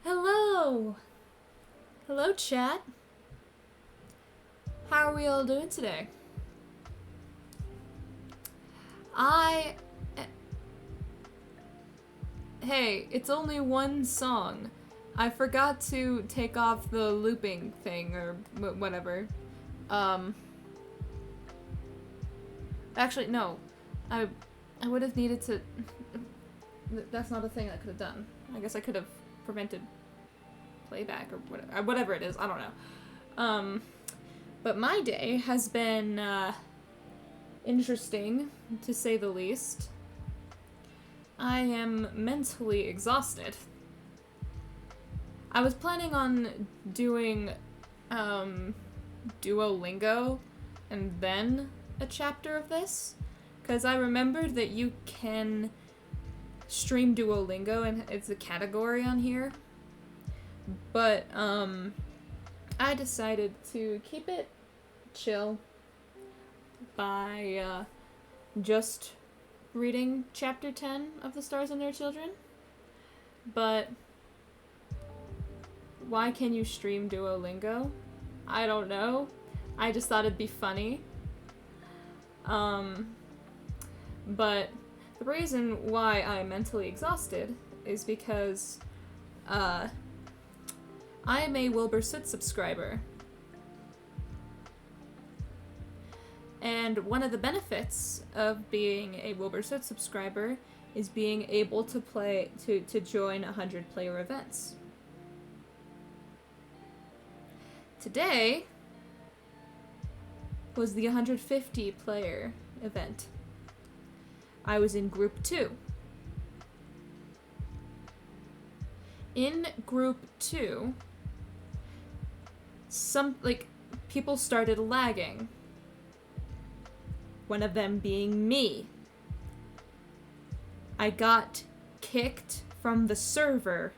Hello! Hello, chat. How are we all doing today? Hey, it's only one song. I forgot to take off the looping thing, or whatever. Actually, no. I would have needed to... That's not a thing I could have done. I guess I could have prevented playback or whatever it is. I don't know. But my day has been interesting, to say the least. I am mentally exhausted. I was planning on doing Duolingo and then a chapter of this, because I remembered that you can stream Duolingo and it's a category on here. But I decided to keep it chill by just reading chapter 10 of The Stars and Their Children. But why can you stream Duolingo? I don't know. I just thought it'd be funny. But the reason why I'm mentally exhausted is because I am a Wilbur Soot subscriber. And one of the benefits of being a Wilbur Soot subscriber is being able to join 100-player events. Today was the 150-player event. I was in Group 2. In Group 2, people started lagging. One of them being me. I got kicked from the server.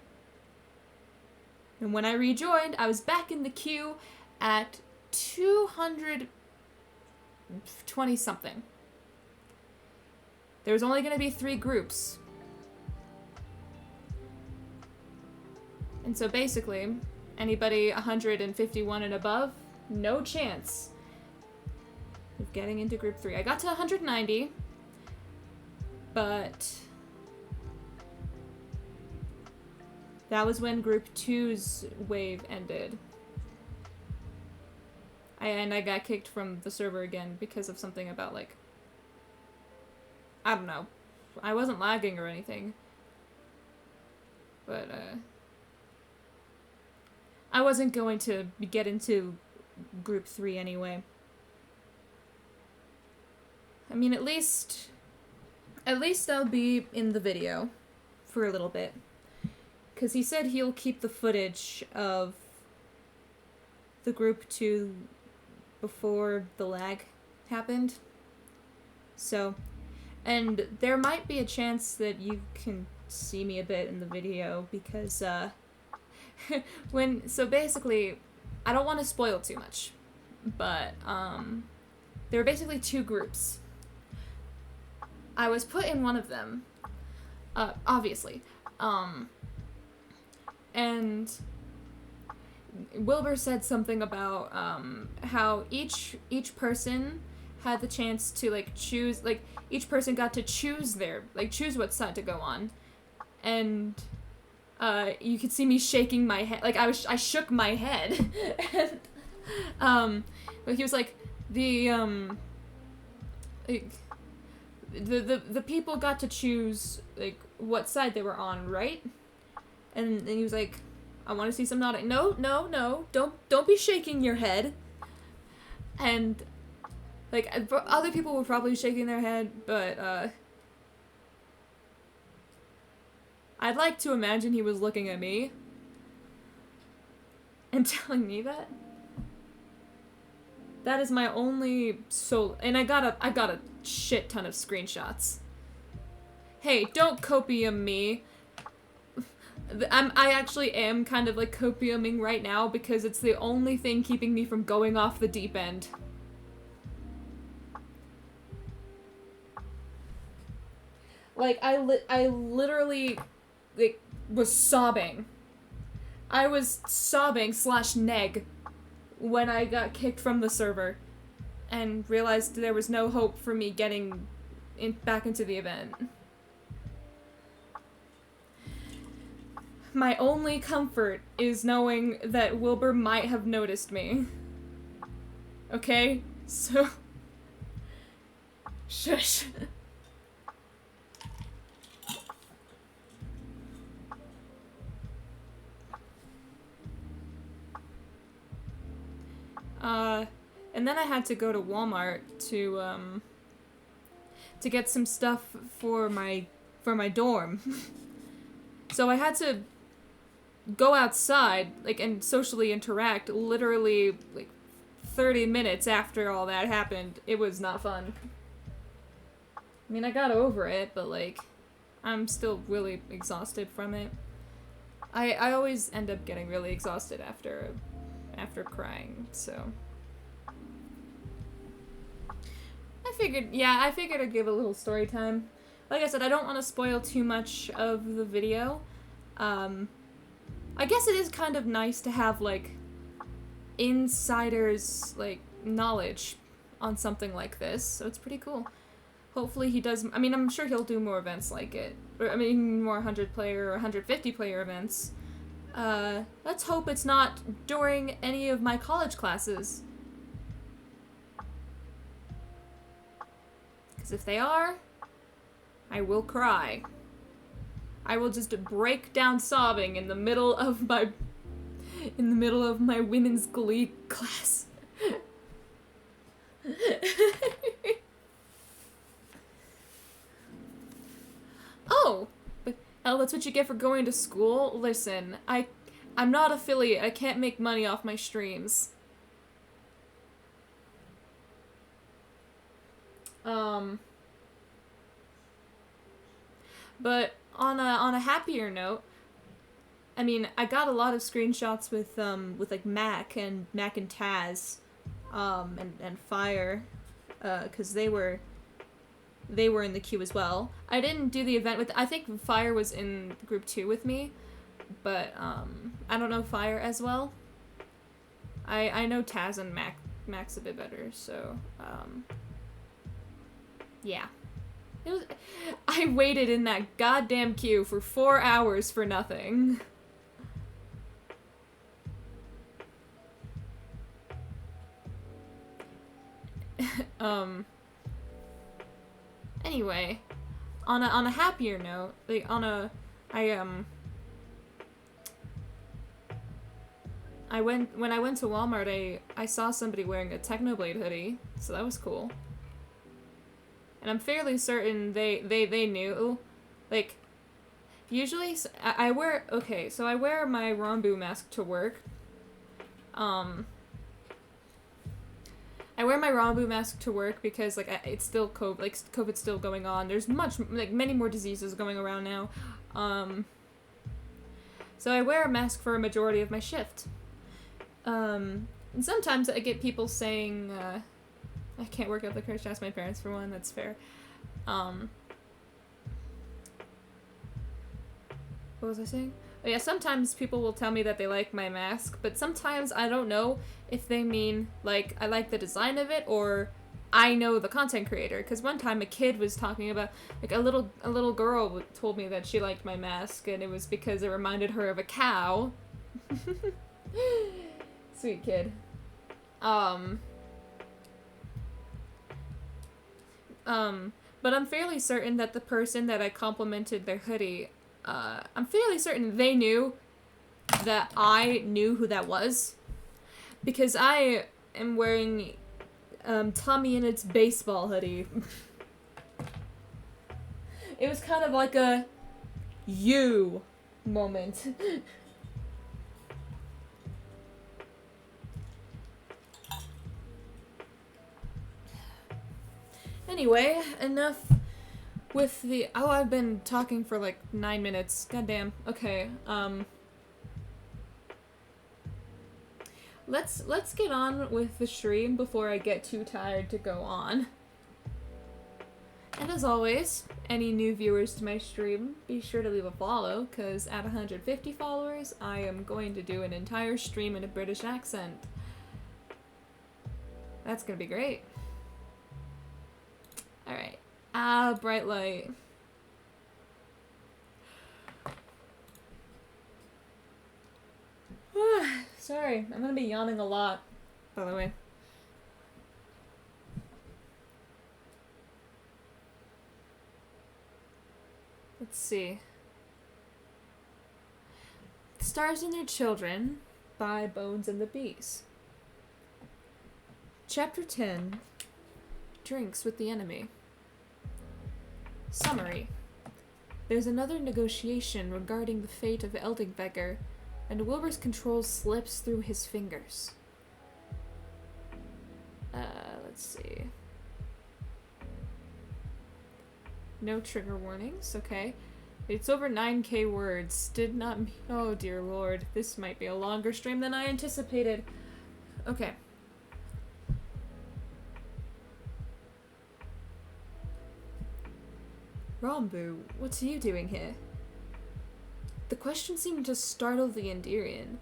And when I rejoined, I was back in the queue at 220 something. There was only going to be 3 groups. And so basically, anybody 151 and above, no chance of getting into Group 3. I got to 190, but that was when Group 2's wave ended. And I got kicked from the server again because of something about, I don't know. I wasn't lagging or anything. But, I wasn't going to get into Group 3 anyway. I mean, at least I'll be in the video for a little bit. Because he said he'll keep the footage of the Group 2 before the lag happened. So, and there might be a chance that you can see me a bit in the video because, so basically, I don't want to spoil too much, but, there were basically 2 groups. I was put in one of them, obviously, and Wilbur said something about, how each person had the chance to, choose, each person got to choose choose what side to go on, and, you could see me shaking my head, I shook my head, and, but he was like, the people got to choose, what side they were on, right? And he was like, I want to see some nodding. No, don't be shaking your head. And, other people were probably shaking their head, but, I'd like to imagine he was looking at me and telling me that. That is my only and I got a shit ton of screenshots. Hey, don't copium me. I actually am kind of copiuming right now because it's the only thing keeping me from going off the deep end. Like, I literally, like, was sobbing. I was sobbing / neg when I got kicked from the server and realized there was no hope for me getting back into the event. My only comfort is knowing that Wilbur might have noticed me. Okay? So... Shush. And then I had to go to Walmart to get some stuff for my dorm. So I had to go outside, like, and socially interact literally, like, 30 minutes after all that happened. It was not fun. I mean, I got over it, but, like, I'm still really exhausted from it. I always end up getting really exhausted after crying, so... I figured I'd give a little story time. Like I said, I don't want to spoil too much of the video. I guess it is kind of nice to have, like, insiders, like, knowledge on something like this, so it's pretty cool. Hopefully he does, I mean, I'm sure he'll do more events like it. Or, I mean, more 100-player or 150-player events. Let's hope it's not during any of my college classes. Because if they are, I will cry. I will just break down sobbing in the middle of my women's glee class. Oh, but that's what you get for going to school? Listen, I'm not affiliate. I can't make money off my streams. But on a happier note, I mean, I got a lot of screenshots with like Mac and Taz, and Fire, cause they were in the queue as well. I didn't do the event with, I think Fire was in group 2 with me, but, I don't know Fire as well. I know Taz and Mac's a bit better, so, yeah. I waited in that goddamn queue for 4 hours for nothing. Anyway, on a happier note, like, when I went to Walmart, I saw somebody wearing a Technoblade hoodie, so that was cool. And I'm fairly certain they knew, like, usually, I wear my Rambu mask to work. I wear my Rambu mask to work because, like, it's still COVID, like, COVID's still going on. There's many more diseases going around now. So I wear a mask for a majority of my shift. And sometimes I get people saying, I can't work out the courage to ask my parents for one, that's fair. What was I saying? Oh yeah, sometimes people will tell me that they like my mask, but sometimes I don't know if they mean, like, I like the design of it, or I know the content creator. Because one time a kid was talking about, like, a little girl told me that she liked my mask, and it was because it reminded her of a cow. Sweet kid. But I'm fairly certain that the person that I complimented their hoodie, I'm fairly certain they knew that I knew who that was. Because I am wearing, Tommy and its baseball hoodie. It was kind of like a you moment. Anyway, enough with the... Oh, I've been talking for like 9 minutes. Goddamn. Okay, Let's get on with the stream before I get too tired to go on. And as always, any new viewers to my stream, be sure to leave a follow, because at 150 followers, I am going to do an entire stream in a British accent. That's gonna be great. Alright. Ah, bright light. Sorry, I'm gonna be yawning a lot, by the way. Let's see. The Stars and Their Children by Bones and the Bees. Chapter 10. Drinks with the Enemy. Summary. There's another negotiation regarding the fate of Eldingvegger, and Wilbur's control slips through his fingers. Let's see. No trigger warnings, okay. It's over 9k words. Did not oh dear lord. This might be a longer stream than I anticipated. Okay. Rambu, what are you doing here? The question seemed to startle the Endirian,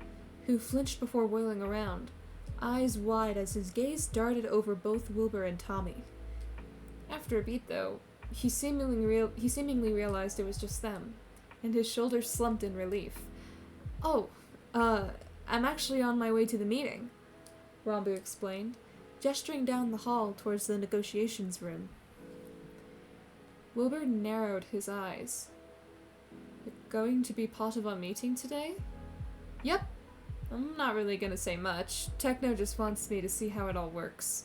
who flinched before whirling around, eyes wide as his gaze darted over both Wilbur and Tommy. After a beat, though, he seemingly realized it was just them, and his shoulders slumped in relief. Oh, I'm actually on my way to the meeting, Rambu explained, gesturing down the hall towards the negotiations room. Wilbur narrowed his eyes. Going to be part of our meeting today? Yep. I'm not really gonna say much. Techno just wants me to see how it all works,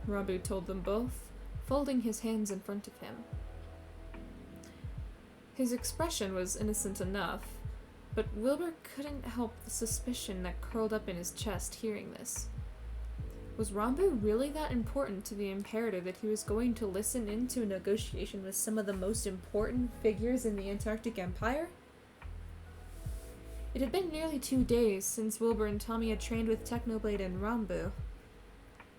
Rambu told them both, folding his hands in front of him. His expression was innocent enough, but Wilbur couldn't help the suspicion that curled up in his chest hearing this. Was Rambu really that important to the Imperator that he was going to listen in to a negotiation with some of the most important figures in the Antarctic Empire? It had been nearly 2 days since Wilbur and Tommy had trained with Technoblade and Rambu.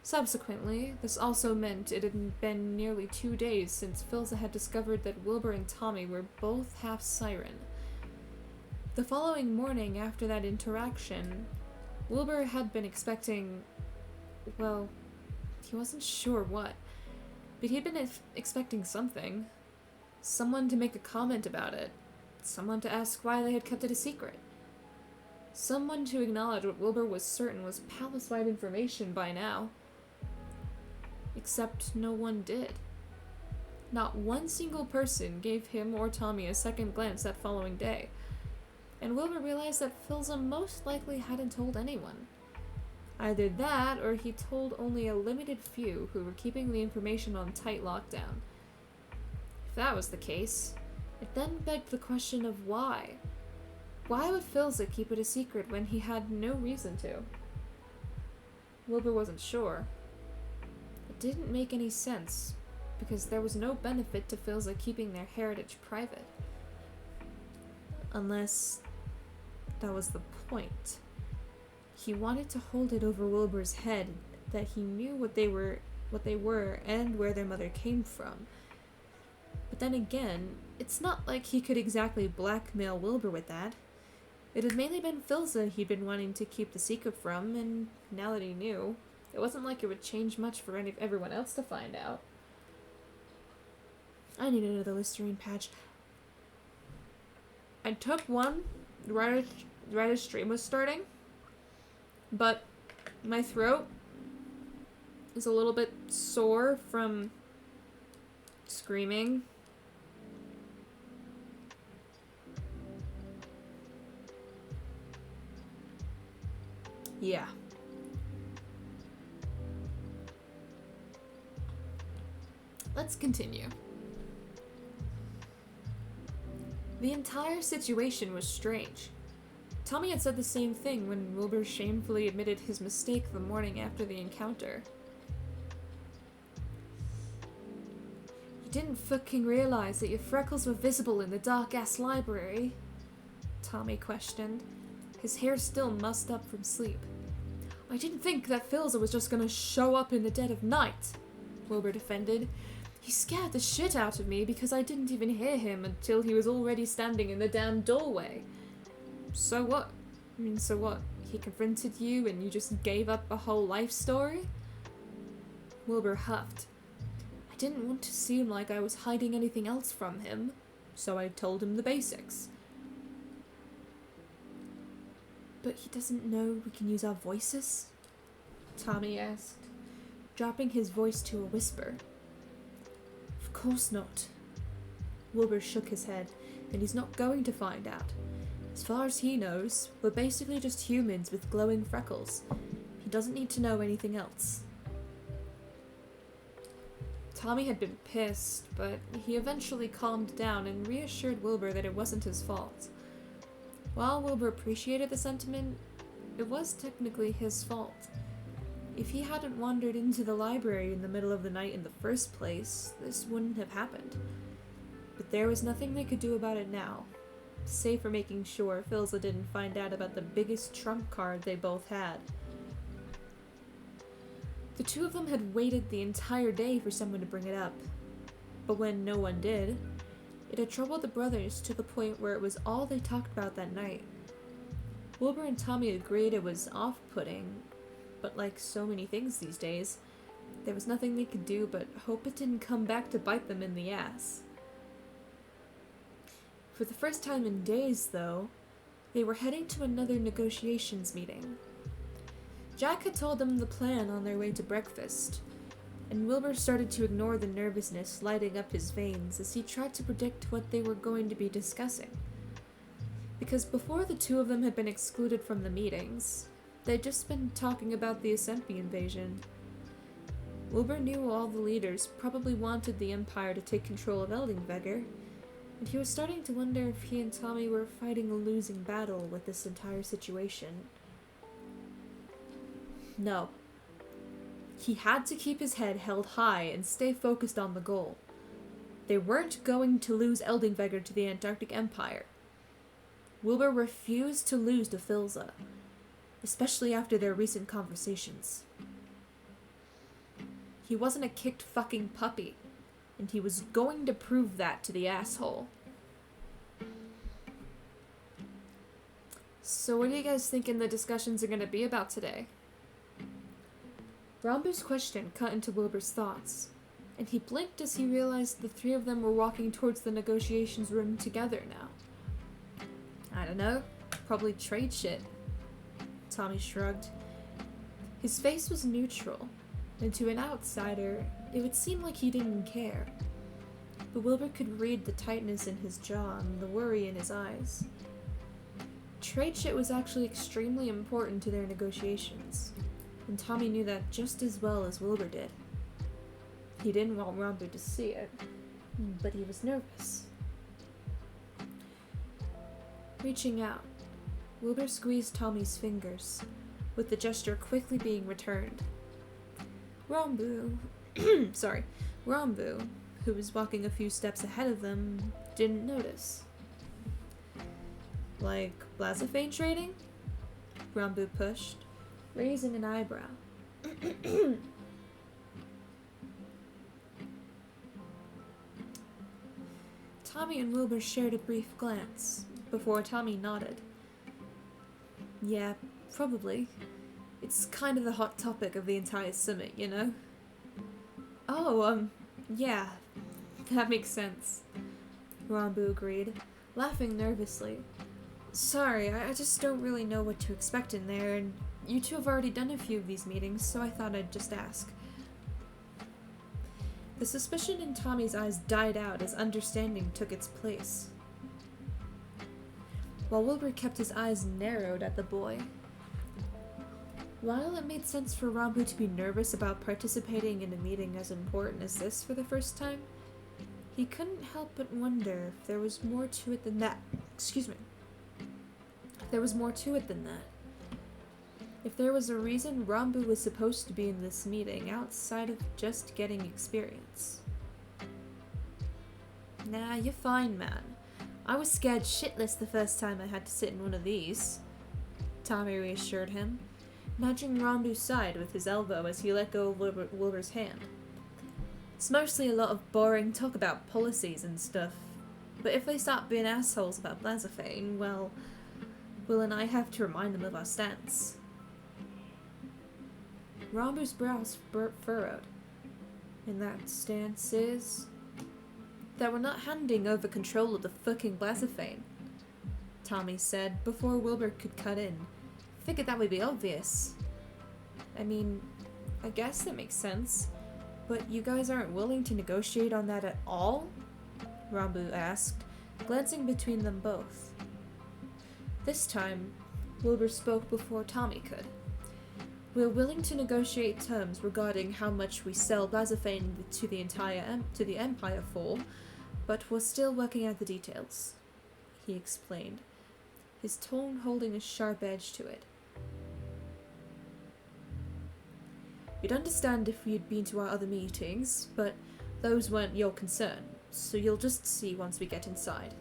Subsequently, this also meant it had been nearly 2 days since Philza had discovered that Wilbur and Tommy were both half Siren. The following morning after that interaction, Wilbur had been expecting, well, he wasn't sure what, but he'd been expecting something. Someone to make a comment about it. Someone to ask why they had kept it a secret. Someone to acknowledge what Wilbur was certain was palace-wide information by now. Except no one did. Not one single person gave him or Tommy a second glance that following day, and Wilbur realized that Philza most likely hadn't told anyone. Either that, or he told only a limited few who were keeping the information on tight lockdown. If that was the case, it then begged the question of why. Why would Philza keep it a secret when he had no reason to? Wilbur wasn't sure. It didn't make any sense, because there was no benefit to Philza keeping their heritage private. Unless that was the point. He wanted to hold it over Wilbur's head that he knew what they were and where their mother came from. But then again, it's not like he could exactly blackmail Wilbur with that. It had mainly been Philza he'd been wanting to keep the secret from, and now that he knew, it wasn't like it would change much for everyone else to find out. I need another Listerine patch. I took one right as stream was starting, but my throat is a little bit sore from screaming. Yeah. Let's continue. The entire situation was strange. Tommy had said the same thing when Wilbur shamefully admitted his mistake the morning after the encounter. You didn't fucking realize that your freckles were visible in the dark-ass library? Tommy questioned, his hair still mussed up from sleep. I didn't think that Philza was just gonna show up in the dead of night, Wilbur defended, He scared the shit out of me because I didn't even hear him until he was already standing in the damn doorway. So what? I mean, so what? He confronted you and you just gave up a whole life story? Wilbur huffed. I didn't want to seem like I was hiding anything else from him, so I told him the basics. But he doesn't know we can use our voices? Tommy asked, dropping his voice to a whisper. Of course not. Wilbur shook his head, and he's not going to find out. As far as he knows, we're basically just humans with glowing freckles. He doesn't need to know anything else. Tommy had been pissed, but he eventually calmed down and reassured Wilbur that it wasn't his fault. While Wilbur appreciated the sentiment, it was technically his fault. If he hadn't wandered into the library in the middle of the night in the first place, this wouldn't have happened. But there was nothing they could do about it now, save for making sure Philza didn't find out about the biggest trump card they both had. The two of them had waited the entire day for someone to bring it up, but when no one did, it had troubled the brothers to the point where it was all they talked about that night. Wilbur and Tommy agreed it was off-putting, but like so many things these days, there was nothing they could do but hope it didn't come back to bite them in the ass. For the first time in days, though, they were heading to another negotiations meeting. Jack had told them the plan on their way to breakfast, and Wilbur started to ignore the nervousness lighting up his veins as he tried to predict what they were going to be discussing. Because before the two of them had been excluded from the meetings, they'd just been talking about the Asempi invasion. Wilbur knew all the leaders probably wanted the Empire to take control of Eldingvegr, and he was starting to wonder if he and Tommy were fighting a losing battle with this entire situation. No. He had to keep his head held high and stay focused on the goal. They weren't going to lose Eldingvegr to the Antarctic Empire. Wilbur refused to lose to Philza, especially after their recent conversations. He wasn't a kicked fucking puppy, and he was going to prove that to the asshole. So what do you guys thinking the discussions are going to be about today? Rambu's question cut into Wilbur's thoughts, and he blinked as he realized the three of them were walking towards the negotiations room together now. I don't know, probably trade shit. Tommy shrugged. His face was neutral, and to an outsider, it would seem like he didn't care. But Wilbur could read the tightness in his jaw and the worry in his eyes. Trade shit was actually extremely important to their negotiations, and Tommy knew that just as well as Wilbur did. He didn't want Rambu to see it, but he was nervous. Reaching out, Wilbur squeezed Tommy's fingers, with the gesture quickly being returned. Rambu, who was walking a few steps ahead of them, didn't notice. Like Blazophane trading? Rambu pushed, raising an eyebrow. Tommy and Wilbur shared a brief glance, before Tommy nodded. Yeah, probably. It's kind of the hot topic of the entire summit, you know? Oh, yeah, that makes sense. Rambu agreed, laughing nervously. Sorry, I just don't really know what to expect in there, and you two have already done a few of these meetings, so I thought I'd just ask. The suspicion in Tommy's eyes died out as understanding took its place, while Wilbur kept his eyes narrowed at the boy. While it made sense for Rambu to be nervous about participating in a meeting as important as this for the first time, he couldn't help but wonder if there was more to it than that. There was more to it than that. If there was a reason Rambu was supposed to be in this meeting outside of just getting experience. Nah, you're fine, man. I was scared shitless the first time I had to sit in one of these, Tommy reassured him, nudging Rambu's side with his elbow as he let go of Wilbur's hand. It's mostly a lot of boring talk about policies and stuff. But if they start being assholes about Blazophane, well, Will and I have to remind them of our stance. Rambu's brows furrowed. And that stance is that we're not handing over control of the fucking Blazophane, Tommy said before Wilbur could cut in. Figured that would be obvious. I mean, I guess that makes sense. But you guys aren't willing to negotiate on that at all? Rambu asked, glancing between them both. This time, Wilbur spoke before Tommy could. We're willing to negotiate terms regarding how much we sell Blazophane to the Empire for, but we're still working out the details, he explained, his tone holding a sharp edge to it. You'd understand if we'd been to our other meetings, but those weren't your concern, so you'll just see once we get inside.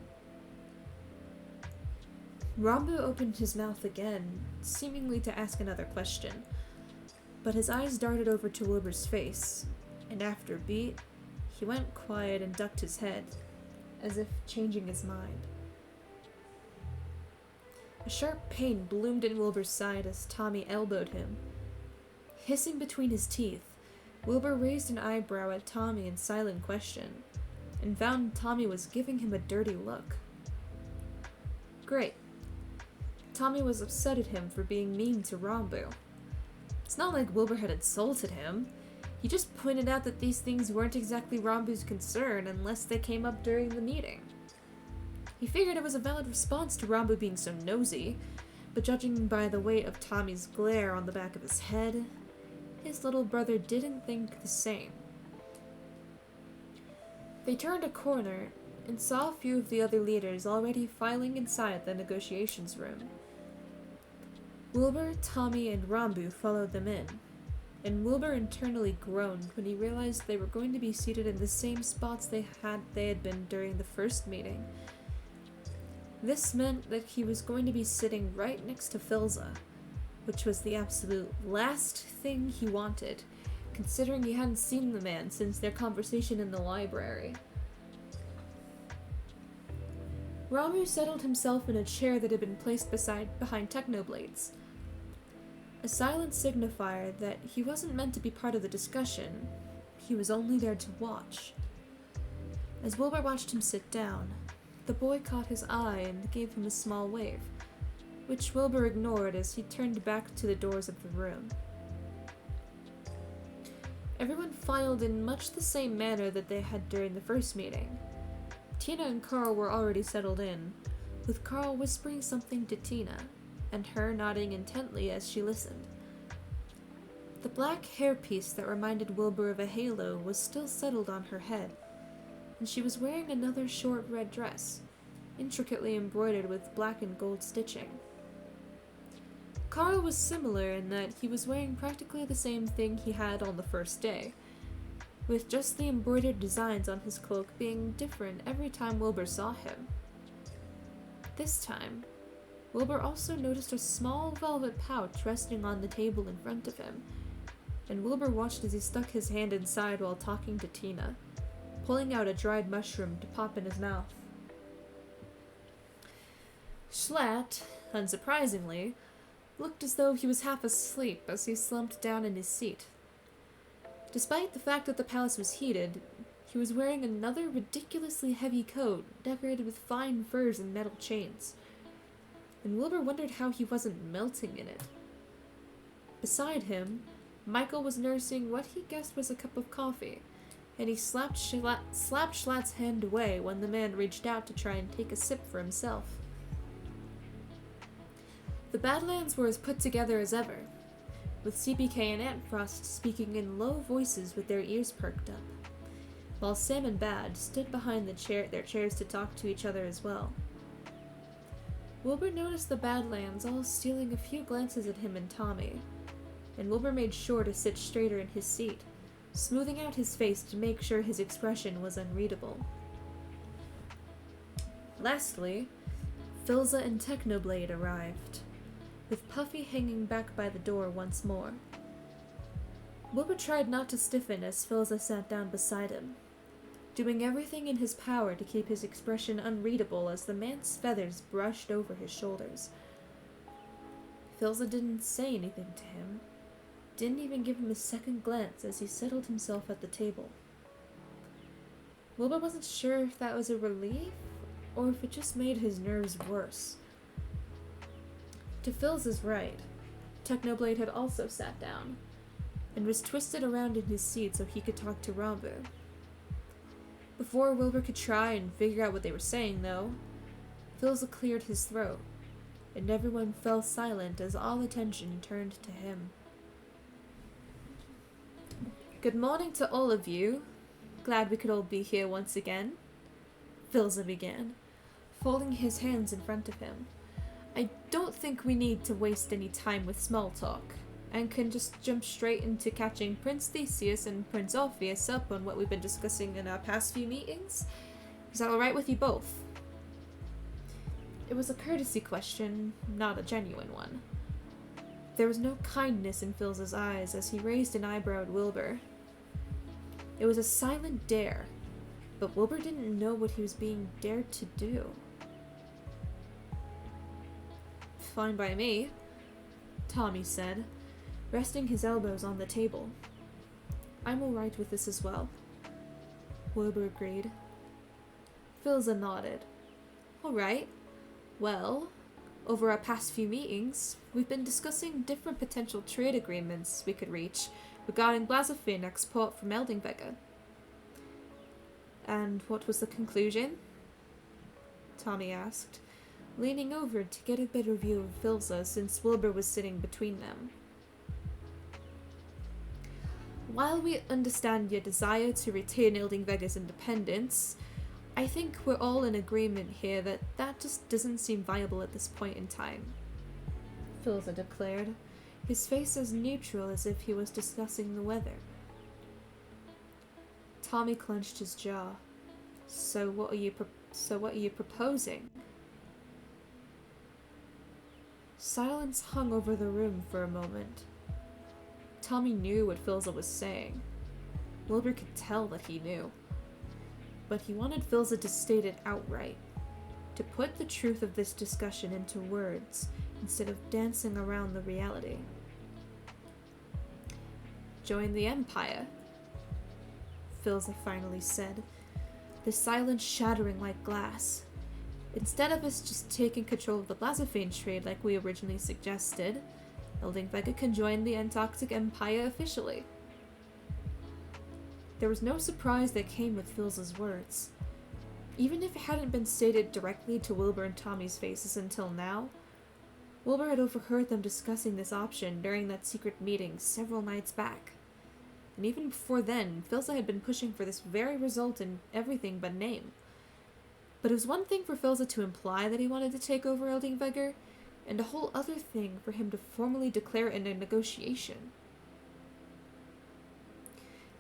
Rambu opened his mouth again, seemingly to ask another question, but his eyes darted over to Wilbur's face, and after a beat, he went quiet and ducked his head, as if changing his mind. A sharp pain bloomed in Wilbur's side as Tommy elbowed him. Hissing between his teeth, Wilbur raised an eyebrow at Tommy in silent question, and found Tommy was giving him a dirty look. Great. Tommy was upset at him for being mean to Rambu. It's not like Wilbur had insulted him. He just pointed out that these things weren't exactly Rambu's concern unless they came up during the meeting. He figured it was a valid response to Rambu being so nosy, but judging by the weight of Tommy's glare on the back of his head, his little brother didn't think the same. They turned a corner and saw a few of the other leaders already filing inside the negotiations room. Wilbur, Tommy, and Rambu followed them in, and Wilbur internally groaned when he realized they were going to be seated in the same spots they had been during the first meeting. This meant that he was going to be sitting right next to Filza, which was the absolute last thing he wanted, considering he hadn't seen the man since their conversation in the library. Ramu settled himself in a chair that had been placed behind Technoblades, a silent signifier that he wasn't meant to be part of the discussion, he was only there to watch. As Wilbur watched him sit down, the boy caught his eye and gave him a small wave, which Wilbur ignored as he turned back to the doors of the room. Everyone filed in much the same manner that they had during the first meeting. Tina and Carl were already settled in, with Carl whispering something to Tina, and her nodding intently as she listened. The black hairpiece that reminded Wilbur of a halo was still settled on her head, and she was wearing another short red dress, intricately embroidered with black and gold stitching. Carl was similar in that he was wearing practically the same thing he had on the first day, with just the embroidered designs on his cloak being different every time Wilbur saw him. This time, Wilbur also noticed a small velvet pouch resting on the table in front of him, and Wilbur watched as he stuck his hand inside while talking to Tina, pulling out a dried mushroom to pop in his mouth. Schlatt, unsurprisingly, looked as though he was half asleep as he slumped down in his seat. Despite the fact that the palace was heated, he was wearing another ridiculously heavy coat decorated with fine furs and metal chains, and Wilbur wondered how he wasn't melting in it. Beside him, Michael was nursing what he guessed was a cup of coffee, and he slapped Schlatt's hand away when the man reached out to try and take a sip for himself. The Badlands were as put together as ever, with CPK and Aunt Frost speaking in low voices with their ears perked up, while Sam and Bad stood behind their chairs to talk to each other as well. Wilbur noticed the Badlands all stealing a few glances at him and Tommy, and Wilbur made sure to sit straighter in his seat, smoothing out his face to make sure his expression was unreadable. Lastly, Filza and Technoblade arrived, with Puffy hanging back by the door once more. Wilbur tried not to stiffen as Philza sat down beside him, doing everything in his power to keep his expression unreadable as the man's feathers brushed over his shoulders. Philza didn't say anything to him, didn't even give him a second glance as he settled himself at the table. Wilbur wasn't sure if that was a relief or if it just made his nerves worse. To Philza's right, Technoblade had also sat down, and was twisted around in his seat so he could talk to Rambu. Before Wilbur could try and figure out what they were saying, though, Philza cleared his throat, and everyone fell silent as all attention turned to him. "Good morning to all of you. Glad we could all be here once again," Philza began, folding his hands in front of him. "I don't think we need to waste any time with small talk, and can just jump straight into catching Prince Theseus and Prince Orpheus up on what we've been discussing in our past few meetings. Is that alright with you both?" It was a courtesy question, not a genuine one. There was no kindness in Philza's eyes as he raised an eyebrow at Wilbur. It was a silent dare, but Wilbur didn't know what he was being dared to do. "Fine by me," Tommy said, resting his elbows on the table. "I'm alright with this as well," Wilbur agreed. Philza nodded. "Alright. Well, over our past few meetings, we've been discussing different potential trade agreements we could reach regarding Blazafin export from Eldingvega." "And what was the conclusion?" Tommy asked, leaning over to get a better view of Philza since Wilbur was sitting between them. "While we understand your desire to retain Eldingvega's independence, I think we're all in agreement here that that just doesn't seem viable at this point in time," Philza declared, his face as neutral as if he was discussing the weather. Tommy clenched his jaw. So what are you proposing?" Silence hung over the room for a moment. Tommy knew what Philza was saying. Wilbur could tell that he knew. But he wanted Philza to state it outright, to put the truth of this discussion into words instead of dancing around the reality. "Join the Empire," Philza finally said, the silence shattering like glass. "Instead of us just taking control of the Blazafane trade like we originally suggested, Eldingvega can join the Antarctic Empire officially." There was no surprise that came with Philza's words. Even if it hadn't been stated directly to Wilbur and Tommy's faces until now, Wilbur had overheard them discussing this option during that secret meeting several nights back. And even before then, Philza had been pushing for this very result in everything but name. But it was one thing for Philza to imply that he wanted to take over Eldingvega, and a whole other thing for him to formally declare it in a negotiation.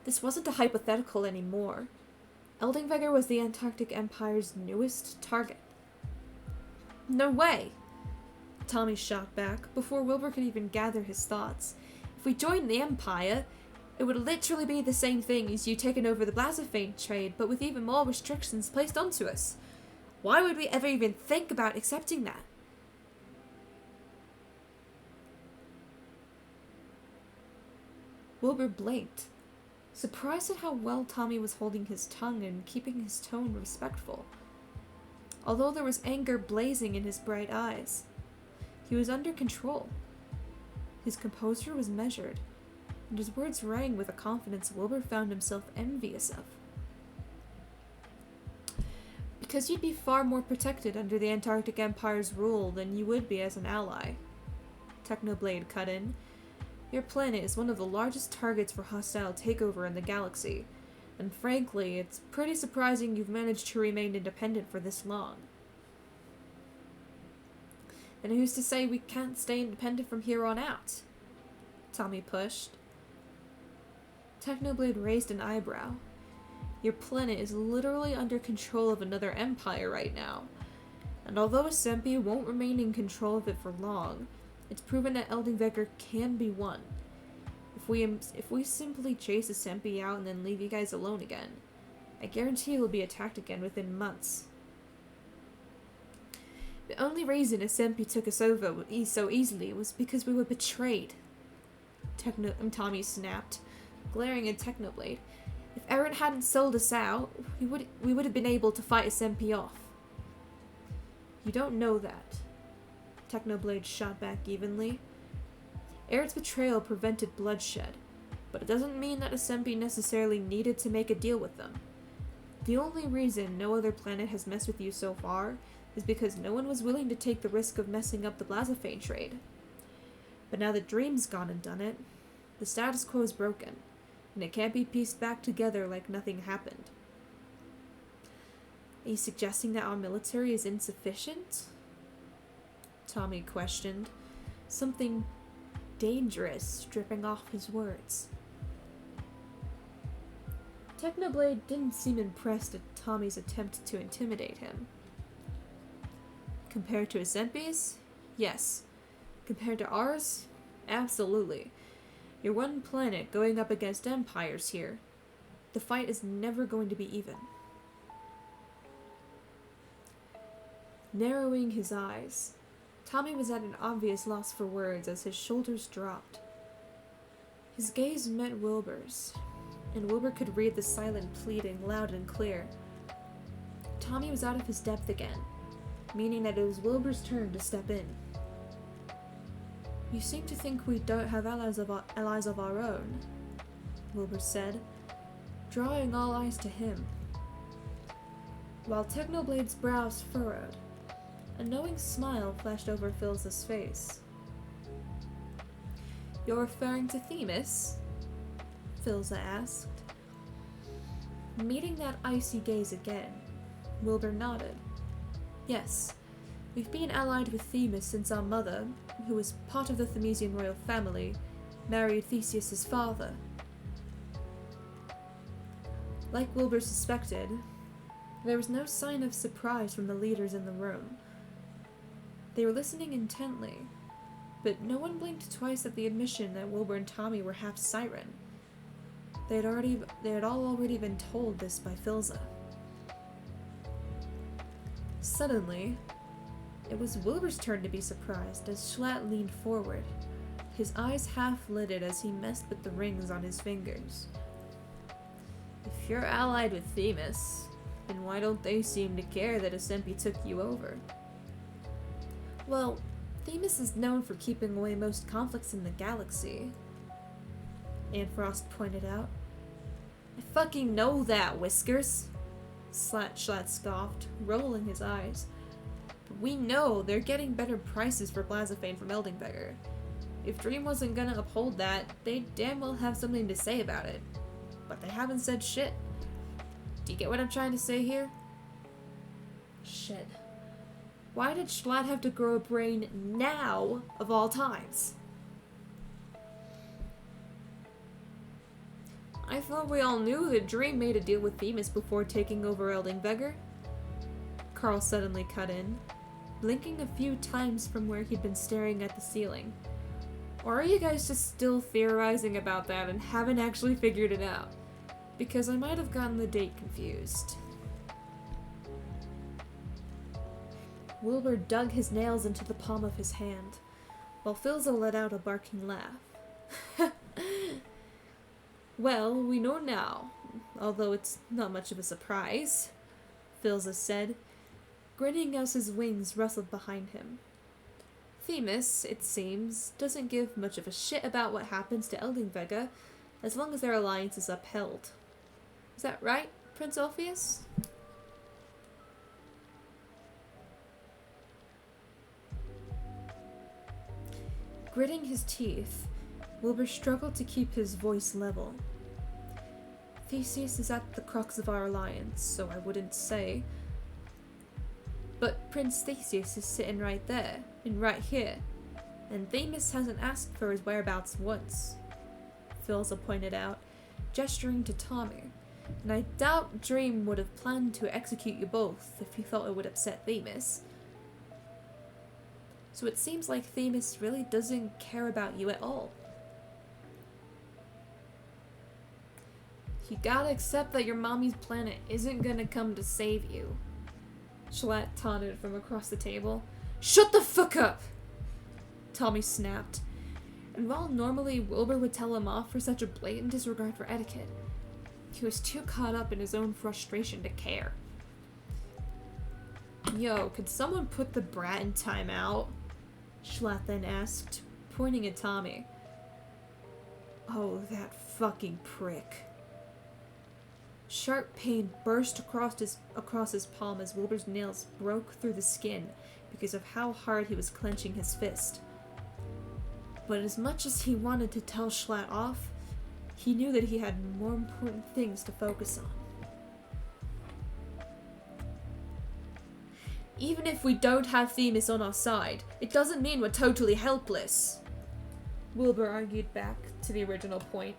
This wasn't a hypothetical anymore. Eldingvega was the Antarctic Empire's newest target. "No way!" Tommy shot back, before Wilbur could even gather his thoughts. "If we joined the Empire, it would literally be the same thing as you taking over the Blazafane trade, but with even more restrictions placed onto us. Why would we ever even think about accepting that?" Wilbur blinked, surprised at how well Tommy was holding his tongue and keeping his tone respectful. Although there was anger blazing in his bright eyes, he was under control. His composure was measured, and his words rang with a confidence Wilbur found himself envious of. "Because you'd be far more protected under the Antarctic Empire's rule than you would be as an ally," Technoblade cut in. "Your planet is one of the largest targets for hostile takeover in the galaxy, and frankly, it's pretty surprising you've managed to remain independent for this long." "And who's to say we can't stay independent from here on out?" Tommy pushed. Technoblade raised an eyebrow. "Your planet is literally under control of another empire right now, and although Asempi won't remain in control of it for long, it's proven that Eldingvega can be won. If we simply chase a Sempi out and then leave you guys alone again, I guarantee you'll be attacked again within months. The only reason a Sempi took us over so easily was because we were betrayed. Tommy snapped, glaring at Technoblade. If Eren hadn't sold us out, we would have been able to fight a Sempi off. You don't know that. Technoblade shot back evenly. Eren's betrayal prevented bloodshed, but it doesn't mean that a Sempi necessarily needed to make a deal with them. The only reason no other planet has messed with you so far is because no one was willing to take the risk of messing up the Blazophane trade. But now that Dream's gone and done it, the status quo is broken, and it can't be pieced back together like nothing happened. Are you suggesting that our military is insufficient? Tommy questioned, something dangerous dripping off his words. Technoblade didn't seem impressed at Tommy's attempt to intimidate him. Compared to his Sempi's? Yes. Compared to ours? Absolutely. You're one planet going up against empires here. The fight is never going to be even. Narrowing his eyes, Tommy was at an obvious loss for words as his shoulders dropped. His gaze met Wilbur's, and Wilbur could read the silent pleading loud and clear. Tommy was out of his depth again, meaning that it was Wilbur's turn to step in. You seem to think we don't have allies of our own, Wilbur said, drawing all eyes to him. While Technoblade's brows furrowed, a knowing smile flashed over Phil's face. You're referring to Themis? Philza asked. Meeting that icy gaze again, Wilbur nodded. Yes, we've been allied with Themis since our mother, who was part of the Themesian royal family, married Theseus's father. Like Wilbur suspected, there was no sign of surprise from the leaders in the room. They were listening intently, but no one blinked twice at the admission that Wilbur and Tommy were half siren. They had all already been told this by Philza. Suddenly, it was Wilbur's turn to be surprised as Schlatt leaned forward, his eyes half-lidded as he messed with the rings on his fingers. If you're allied with Themis, then why don't they seem to care that a Sempi took you over? Well, Themis is known for keeping away most conflicts in the galaxy, Anfrost pointed out. I fucking know that, Whiskers, Schlatt scoffed, rolling his eyes. But we know they're getting better prices for Blazophane from Eldingvegr. If Dream wasn't gonna uphold that, they'd damn well have something to say about it. But they haven't said shit. Do you get what I'm trying to say here? Shit. Why did Schlatt have to grow a brain now, of all times? I thought we all knew that Dream made a deal with Themis before taking over Eldingvegr. Carl suddenly cut in, blinking a few times from where he'd been staring at the ceiling. Or are you guys just still theorizing about that and haven't actually figured it out? Because I might have gotten the date confused. Wilbur dug his nails into the palm of his hand, while Philza let out a barking laugh. Well, we know now, although it's not much of a surprise, Philza said, grinning as his wings rustled behind him. Themis, it seems, doesn't give much of a shit about what happens to Eldingvegr, as long as their alliance is upheld. Is that right, Prince Orpheus? Gritting his teeth, Wilbur struggled to keep his voice level. Theseus is at the crux of our alliance, so I wouldn't say. But Prince Theseus is sitting right there, and right here, and Themis hasn't asked for his whereabouts once, Philza pointed out, gesturing to Tommy, and I doubt Dream would have planned to execute you both if he thought it would upset Themis. So it seems like Themis really doesn't care about you at all. You gotta accept that your mommy's planet isn't gonna come to save you. Schlatt taunted from across the table. Shut the fuck up! Tommy snapped. And while normally Wilbur would tell him off for such a blatant disregard for etiquette, he was too caught up in his own frustration to care. Yo, could someone put the brat in timeout? Schlatt then asked, pointing at Tommy. Oh, that fucking prick. Sharp pain burst across his palm as Wilbur's nails broke through the skin because of how hard he was clenching his fist. But as much as he wanted to tell Schlatt off, he knew that he had more important things to focus on. Even if we don't have Themis on our side, it doesn't mean we're totally helpless. Wilbur argued back to the original point,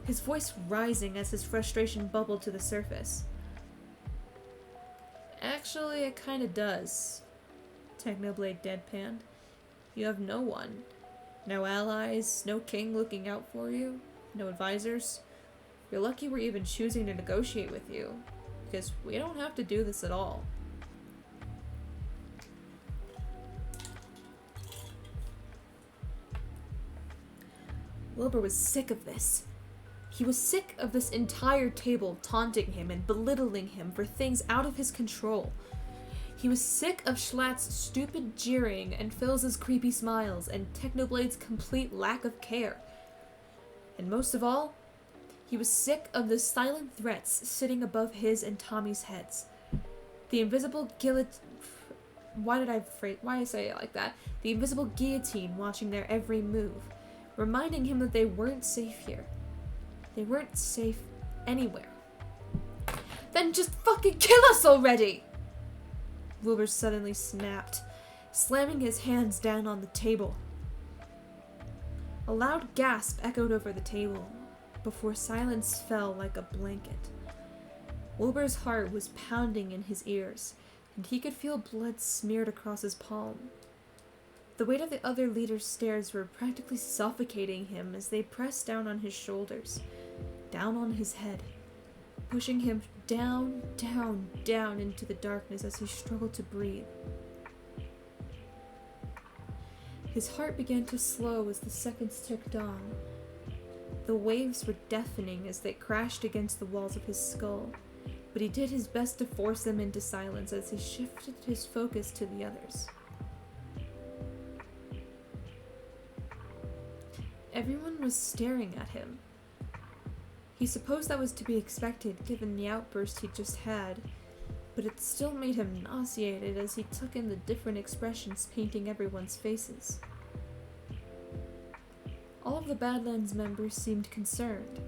his voice rising as his frustration bubbled to the surface. Actually, it kinda does, Technoblade deadpanned. You have no one. No allies, no king looking out for you, no advisors. You're lucky we're even choosing to negotiate with you, because we don't have to do this at all. Wilbur was sick of this. He was sick of this entire table taunting him and belittling him for things out of his control. He was sick of Schlatt's stupid jeering and Phil's creepy smiles and Technoblade's complete lack of care. And most of all, he was sick of the silent threats sitting above his and Tommy's heads. The invisible why I say it like that? The invisible guillotine watching their every move, reminding him that they weren't safe here. They weren't safe anywhere. Then just fucking kill us already! Wilbur suddenly snapped, slamming his hands down on the table. A loud gasp echoed over the table, before silence fell like a blanket. Wilbur's heart was pounding in his ears, and he could feel blood smeared across his palm. The weight of the other leader's stares were practically suffocating him as they pressed down on his shoulders, down on his head, pushing him down, down, down into the darkness as he struggled to breathe. His heart began to slow as the seconds ticked on. The waves were deafening as they crashed against the walls of his skull, but he did his best to force them into silence as he shifted his focus to the others. Everyone was staring at him. He supposed that was to be expected given the outburst he just had, but it still made him nauseated as he took in the different expressions painting everyone's faces. All of the Badlands members seemed concerned,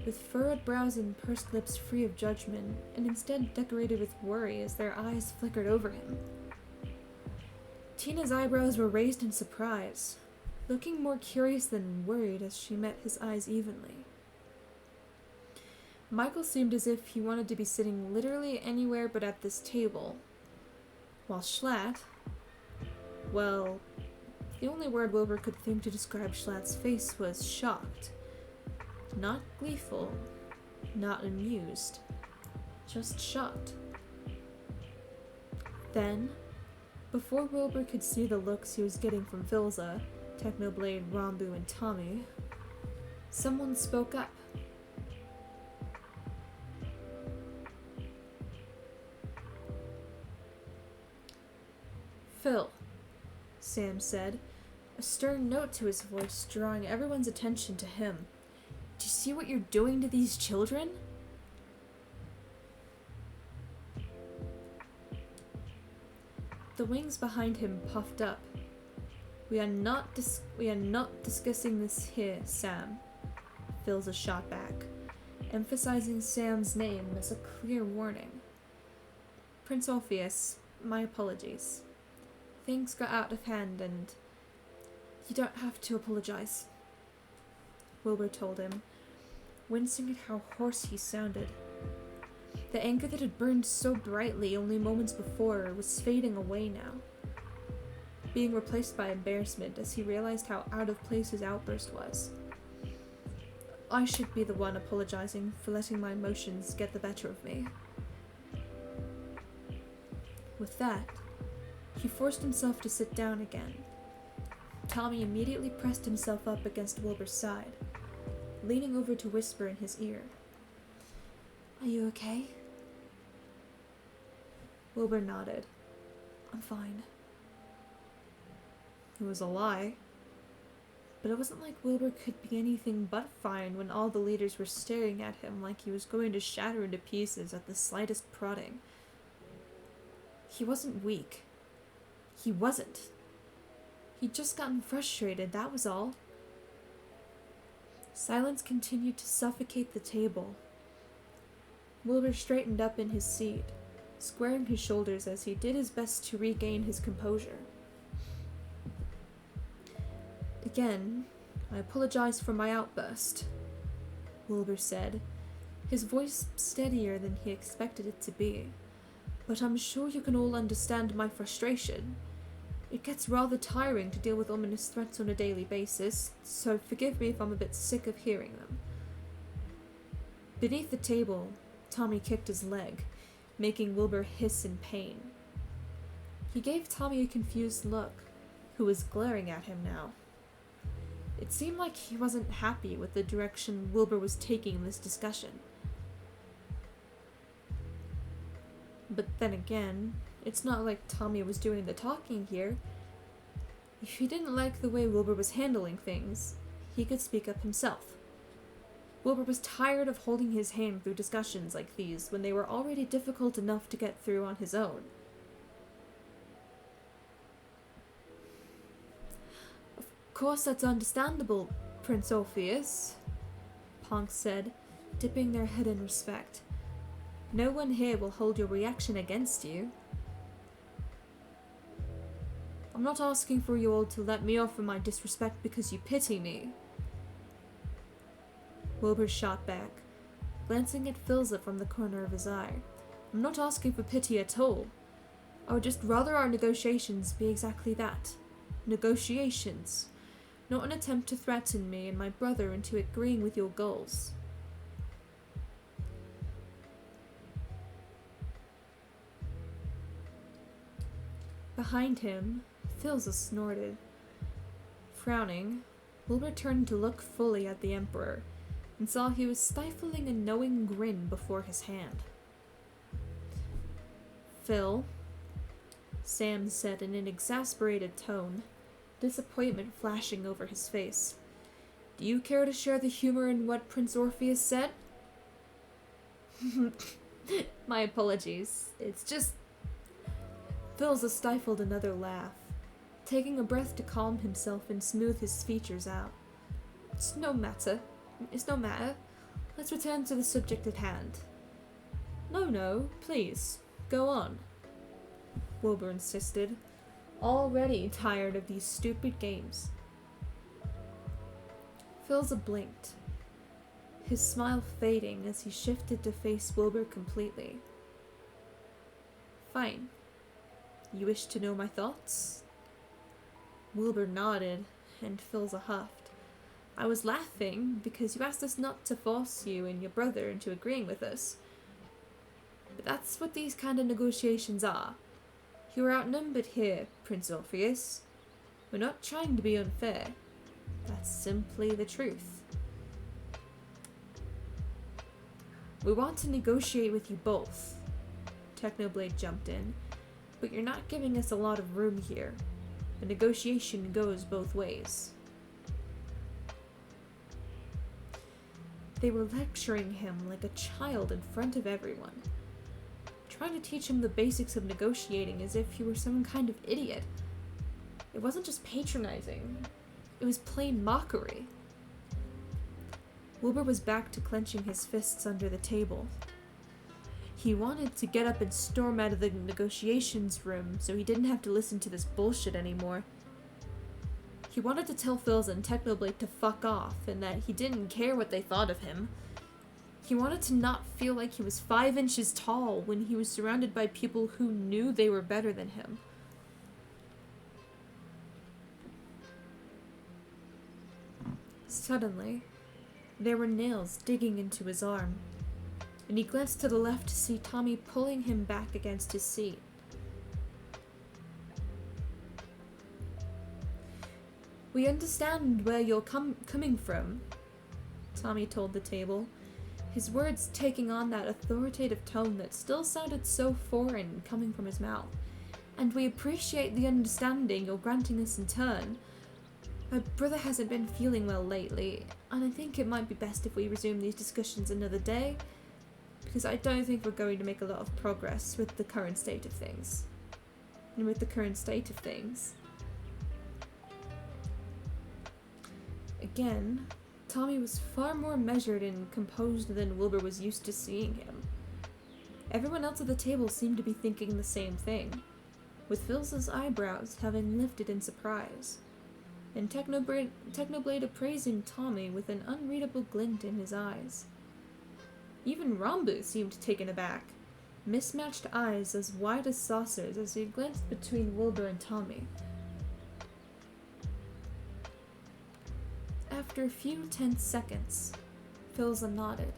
with furrowed brows and pursed lips free of judgment, and instead decorated with worry as their eyes flickered over him. Tina's eyebrows were raised in surprise, looking more curious than worried as she met his eyes evenly. Michael seemed as if he wanted to be sitting literally anywhere but at this table, while Schlatt, well, the only word Wilbur could think to describe Schlatt's face was shocked. Not gleeful, not amused, just shocked. Then, before Wilbur could see the looks he was getting from Philza, Technoblade, Rambu, and Tommy, someone spoke up. Phil, Sam said, a stern note to his voice drawing everyone's attention to him. Do you see what you're doing to these children? The wings behind him puffed up. We are not discussing this here, Sam. Phil's a shot back, emphasizing Sam's name as a clear warning. Prince Orpheus, my apologies. Things got out of hand and you don't have to apologize, Wilbur told him, wincing at how hoarse he sounded. The anger that had burned so brightly only moments before was fading away now, being replaced by embarrassment as he realized how out of place his outburst was. I should be the one apologizing for letting my emotions get the better of me. With that, he forced himself to sit down again. Tommy immediately pressed himself up against Wilbur's side, leaning over to whisper in his ear. Are you okay? Wilbur nodded. I'm fine. It was a lie. But it wasn't like Wilbur could be anything but fine when all the leaders were staring at him like he was going to shatter into pieces at the slightest prodding. He wasn't weak. He wasn't. He'd just gotten frustrated, that was all. Silence continued to suffocate the table. Wilbur straightened up in his seat, squaring his shoulders as he did his best to regain his composure. Again, I apologize for my outburst, Wilbur said, his voice steadier than he expected it to be. But I'm sure you can all understand my frustration. It gets rather tiring to deal with ominous threats on a daily basis, so forgive me if I'm a bit sick of hearing them. Beneath the table, Tommy kicked his leg, making Wilbur hiss in pain. He gave Tommy a confused look, who was glaring at him now. It seemed like he wasn't happy with the direction Wilbur was taking in this discussion. But then again, it's not like Tommy was doing the talking here. If he didn't like the way Wilbur was handling things, he could speak up himself. Wilbur was tired of holding his hand through discussions like these when they were already difficult enough to get through on his own. Of course that's understandable, Prince Orpheus, Ponk said, dipping their head in respect. No one here will hold your reaction against you. I'm not asking for you all to let me off for my disrespect because you pity me. Wilbur shot back, glancing at Philza from the corner of his eye. I'm not asking for pity at all. I would just rather our negotiations be exactly that. Negotiations. Not an attempt to threaten me and my brother into agreeing with your goals. Behind him, Philza snorted. Frowning, Wilbur turned to look fully at the Emperor, and saw he was stifling a knowing grin before his hand. Phil, Sam said in an exasperated tone, disappointment flashing over his face. Do you care to share the humor in what Prince Orpheus said? My apologies. It's just... Philza stifled another laugh, taking a breath to calm himself and smooth his features out. It's no matter. Let's return to the subject at hand. No, please, go on, Wilbur insisted, already tired of these stupid games. Philza blinked, his smile fading as he shifted to face Wilbur completely. Fine. You wish to know my thoughts? Wilbur nodded, and Philza huffed. I was laughing because you asked us not to force you and your brother into agreeing with us. But that's what these kind of negotiations are. You are outnumbered here, Prince Orpheus. We're not trying to be unfair. That's simply the truth. We want to negotiate with you both. Technoblade jumped in. But you're not giving us a lot of room here. The negotiation goes both ways. They were lecturing him like a child in front of everyone, trying to teach him the basics of negotiating as if he were some kind of idiot. It wasn't just patronizing, it was plain mockery. Wilbur was back to clenching his fists under the table. He wanted to get up and storm out of the negotiations room so he didn't have to listen to this bullshit anymore. He wanted to tell Philza and Technoblade to fuck off and that he didn't care what they thought of him. He wanted to not feel like he was 5 inches tall when he was surrounded by people who knew they were better than him. Suddenly, There were nails digging into his arm, and he glanced to the left to see Tommy pulling him back against his seat. "We understand where you're coming from," Tommy told the table, his words taking on that authoritative tone that still sounded so foreign coming from his mouth. "And we appreciate the understanding you're granting us in turn. My brother hasn't been feeling well lately, and I think it might be best if we resume these discussions another day, because I don't think we're going to make a lot of progress with the current state of things." And with the current state of things. Again, Tommy was far more measured and composed than Wilbur was used to seeing him. Everyone else at the table seemed to be thinking the same thing, with Phil's eyebrows having lifted in surprise, and Technoblade appraising Tommy with an unreadable glint in his eyes. Even Rambu seemed taken aback, mismatched eyes as wide as saucers as he glanced between Wilbur and Tommy. After a few tense seconds, Philza nodded.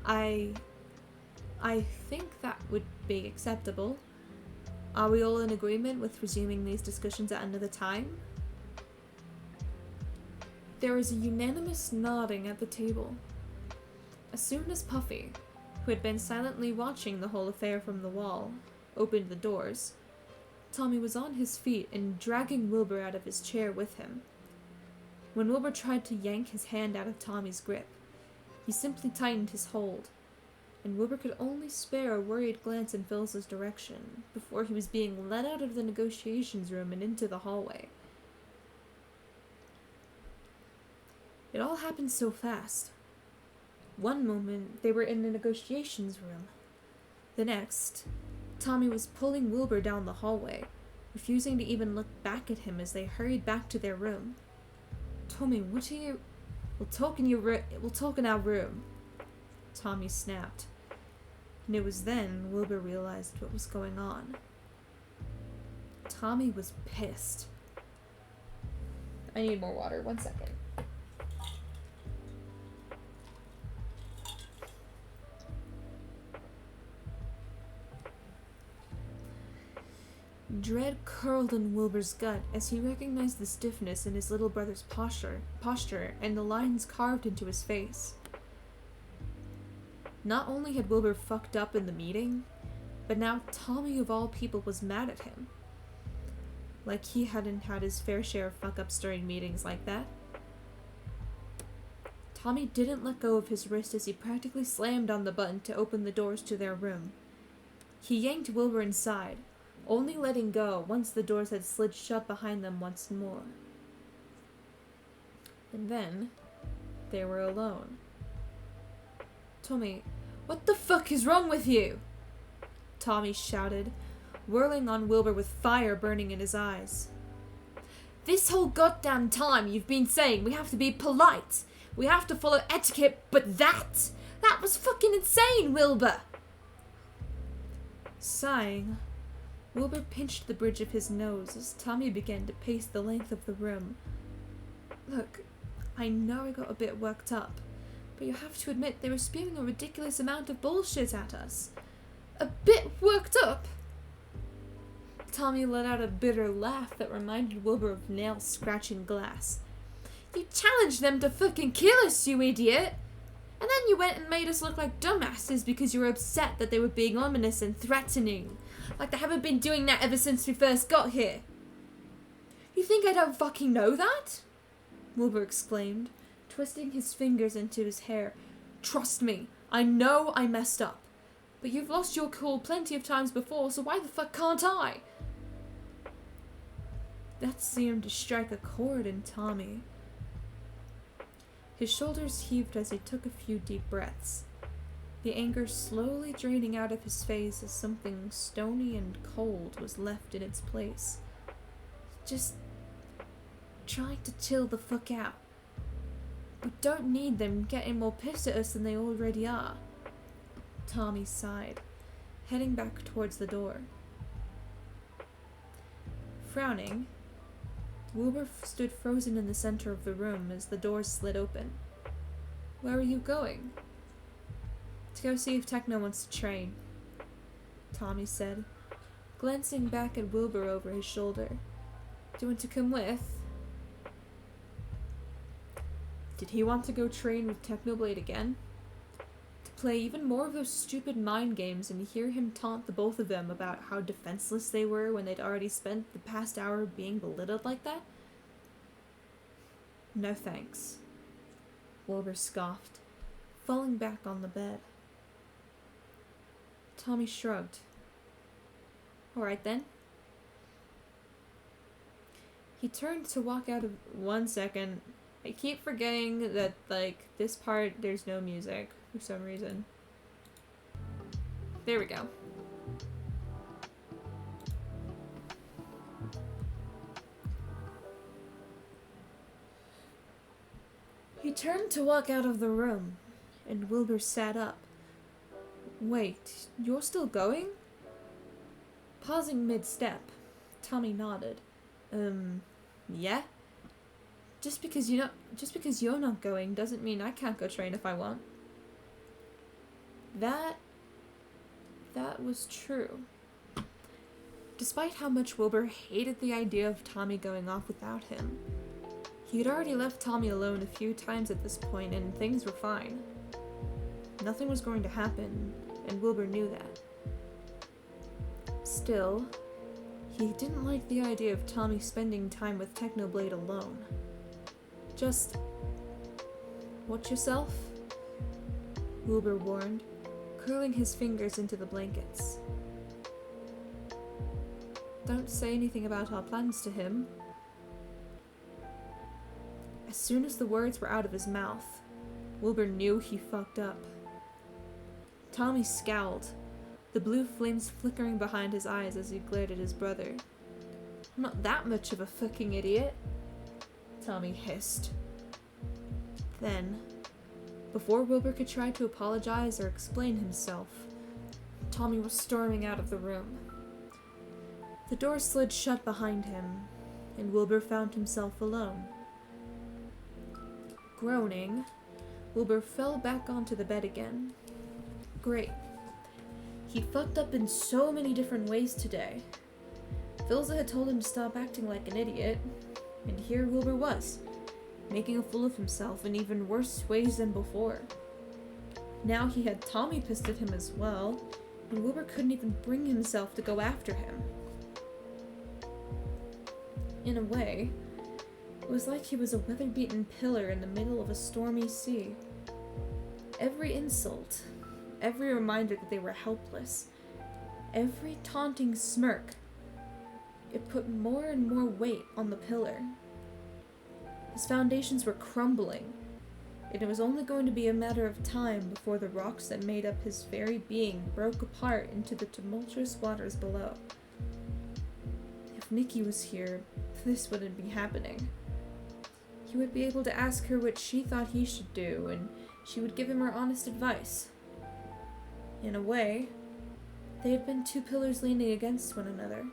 I think that would be acceptable. Are we all in agreement with resuming these discussions at another time?" There was a unanimous nodding at the table. As soon as Puffy, who had been silently watching the whole affair from the wall, opened the doors, Tommy was on his feet and dragging Wilbur out of his chair with him. When Wilbur tried to yank his hand out of Tommy's grip, he simply tightened his hold, and Wilbur could only spare a worried glance in Phil's direction before he was being led out of the negotiations room and into the hallway. It all happened so fast. One moment, they were in the negotiations room. The next, Tommy was pulling Wilbur down the hallway, refusing to even look back at him as they hurried back to their room. "Tommy, what are you—" We'll talk in our room," Tommy snapped. And it was then Wilbur realized what was going on. Tommy was pissed. I need more water, 1 second. Dread curled in Wilbur's gut as he recognized the stiffness in his little brother's posture and the lines carved into his face. Not only had Wilbur fucked up in the meeting, but now Tommy of all people was mad at him. Like he hadn't had his fair share of fuck-ups during meetings like that. Tommy didn't let go of his wrist as he practically slammed on the button to open the doors to their room. He yanked Wilbur inside, only letting go once the doors had slid shut behind them once more. And then, they were alone. "Tommy, what the fuck is wrong with you?" Tommy shouted, whirling on Wilbur with fire burning in his eyes. "This whole goddamn time you've been saying we have to be polite, we have to follow etiquette, but that was fucking insane, Wilbur!" Sighing, Wilbur pinched the bridge of his nose as Tommy began to pace the length of the room. "Look, I know I got a bit worked up, but you have to admit they were spewing a ridiculous amount of bullshit at us." "A bit worked up?" Tommy let out a bitter laugh that reminded Wilbur of nails scratching glass. "You challenged them to fucking kill us, you idiot! And then you went and made us look like dumbasses because you were upset that they were being ominous and threatening. Like they haven't been doing that ever since we first got here." "You think I don't fucking know that?" Wilbur exclaimed, twisting his fingers into his hair. "Trust me, I know I messed up. But you've lost your cool plenty of times before, so why the fuck can't I?" That seemed to strike a chord in Tommy. His shoulders heaved as he took a few deep breaths, the anger slowly draining out of his face as something stony and cold was left in its place. "Just trying to chill the fuck out. We don't need them getting more pissed at us than they already are." Tommy sighed, heading back towards the door. Frowning, Wilbur stood frozen in the center of the room as the door slid open. Where are you going? To go see if Techno wants to train, Tommy said, glancing back at Wilbur over his shoulder. Do you want to come with? Did he want to go train with Technoblade again? To play even more of those stupid mind games and hear him taunt the both of them about how defenseless they were when they'd already spent the past hour being belittled like that? No thanks, Wilbur scoffed, falling back on the bed. Tommy shrugged. Alright then. He turned to walk out of 1 second. I keep forgetting that, this part, there's no music for some reason. There we go. He turned to walk out of the room, and Wilbur sat up. Wait, you're still going? Pausing mid-step, Tommy nodded. Yeah? Just because you're not going doesn't mean I can't go train if I want. That was true. Despite how much Wilbur hated the idea of Tommy going off without him, he had already left Tommy alone a few times at this point and things were fine. Nothing was going to happen, and Wilbur knew that. Still, he didn't like the idea of Tommy spending time with Technoblade alone. Just watch yourself, Wilbur warned, curling his fingers into the blankets. Don't say anything about our plans to him. As soon as the words were out of his mouth, Wilbur knew he fucked up. Tommy scowled, the blue flames flickering behind his eyes as he glared at his brother. I'm not that much of a fucking idiot, Tommy hissed. Then, before Wilbur could try to apologize or explain himself, Tommy was storming out of the room. The door slid shut behind him, and Wilbur found himself alone. Groaning, Wilbur fell back onto the bed again. Great. He'd fucked up in so many different ways today. Philza had told him to stop acting like an idiot, and here Wilbur was, making a fool of himself in even worse ways than before. Now he had Tommy pissed at him as well, and Wilbur couldn't even bring himself to go after him. In a way, it was like he was a weather-beaten pillar in the middle of a stormy sea. Every insult, every reminder that they were helpless, every taunting smirk, it put more and more weight on the pillar. His foundations were crumbling, and it was only going to be a matter of time before the rocks that made up his very being broke apart into the tumultuous waters below. If Nikki was here, this wouldn't be happening. He would be able to ask her what she thought he should do, and she would give him her honest advice. In a way, they had been two pillars leaning against one another,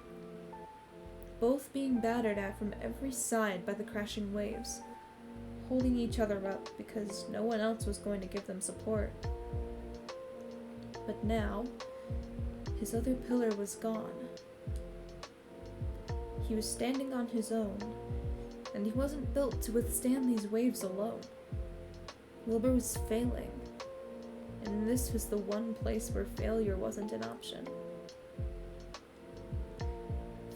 both being battered at from every side by the crashing waves, holding each other up because no one else was going to give them support. But now, his other pillar was gone. He was standing on his own, and he wasn't built to withstand these waves alone. Wilbur was failing, and this was the one place where failure wasn't an option.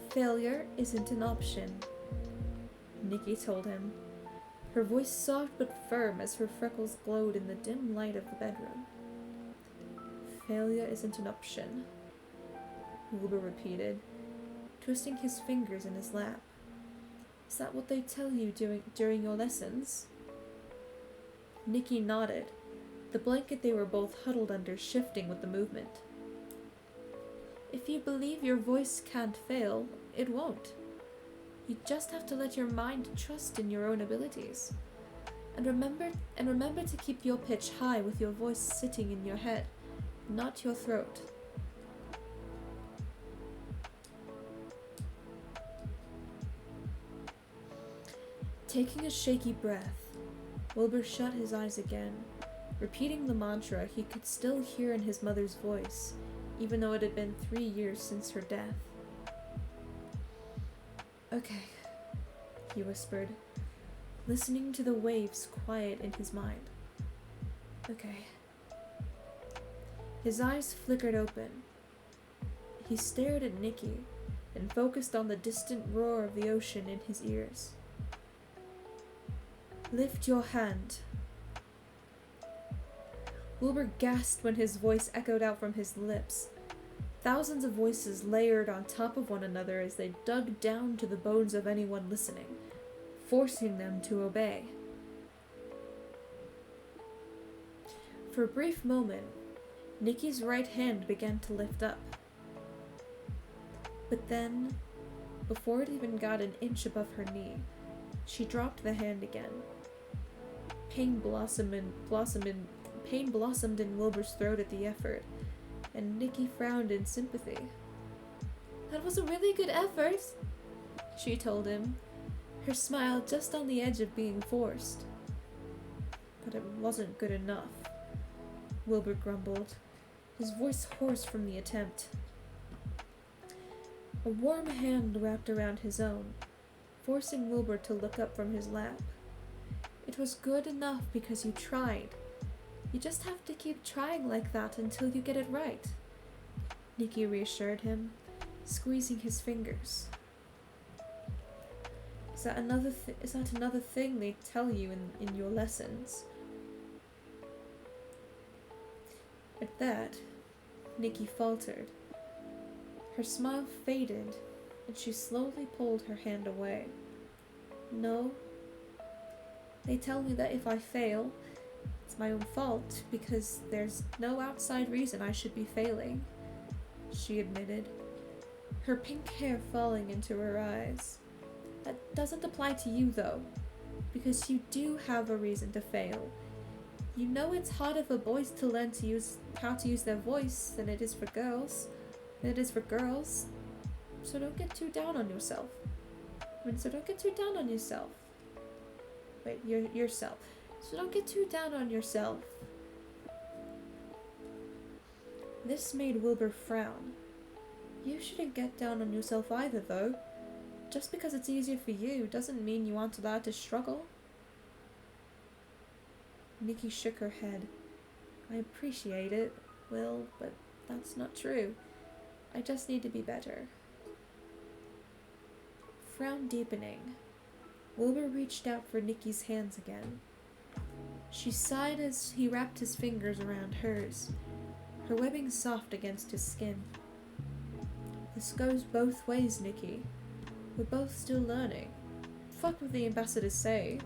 Failure isn't an option, Nikki told him, her voice soft but firm as her freckles glowed in the dim light of the bedroom. Failure isn't an option, Wilbur repeated, twisting his fingers in his lap. Is that what they tell you during your lessons? Nikki nodded, the blanket they were both huddled under shifting with the movement. If you believe your voice can't fail, it won't. You just have to let your mind trust in your own abilities. And remember to keep your pitch high with your voice sitting in your head, not your throat. Taking a shaky breath, Wilbur shut his eyes again, Repeating the mantra he could still hear in his mother's voice, even though it had been 3 years since her death. "Okay," he whispered, listening to the waves quiet in his mind. "Okay." His eyes flickered open. He stared at Nikki and focused on the distant roar of the ocean in his ears. "Lift your hand." Wilbur gasped when his voice echoed out from his lips. Thousands of voices layered on top of one another as they dug down to the bones of anyone listening, forcing them to obey. For a brief moment, Nikki's right hand began to lift up. But then, before it even got an inch above her knee, she dropped the hand again. Pain blossomed in Wilbur's throat at the effort, and Nikki frowned in sympathy. "That was a really good effort," she told him, her smile just on the edge of being forced. "But it wasn't good enough," Wilbur grumbled, his voice hoarse from the attempt. A warm hand wrapped around his own, forcing Wilbur to look up from his lap. "It was good enough because you tried. You just have to keep trying like that until you get it right," Nikki reassured him, squeezing his fingers. Is that another thing they tell you in your lessons?" At that, Nikki faltered. Her smile faded, and she slowly pulled her hand away. "No. They tell me that if I fail, it's my own fault, because there's no outside reason I should be failing," she admitted, her pink hair falling into her eyes. "That doesn't apply to you, though, because you do have a reason to fail. You know it's harder for boys to learn how to use their voice than it is for girls. So don't get too down on yourself. Yourself. So don't get too down on yourself." This made Wilbur frown. "You shouldn't get down on yourself either, though. Just because it's easier for you doesn't mean you aren't allowed to struggle." Nikki shook her head. "I appreciate it, Will, but that's not true. I just need to be better." Frown deepening, Wilbur reached out for Nikki's hands again. She sighed as he wrapped his fingers around hers, her webbing soft against his skin. "This goes both ways, Nikki. We're both still learning. Fuck what the ambassadors say.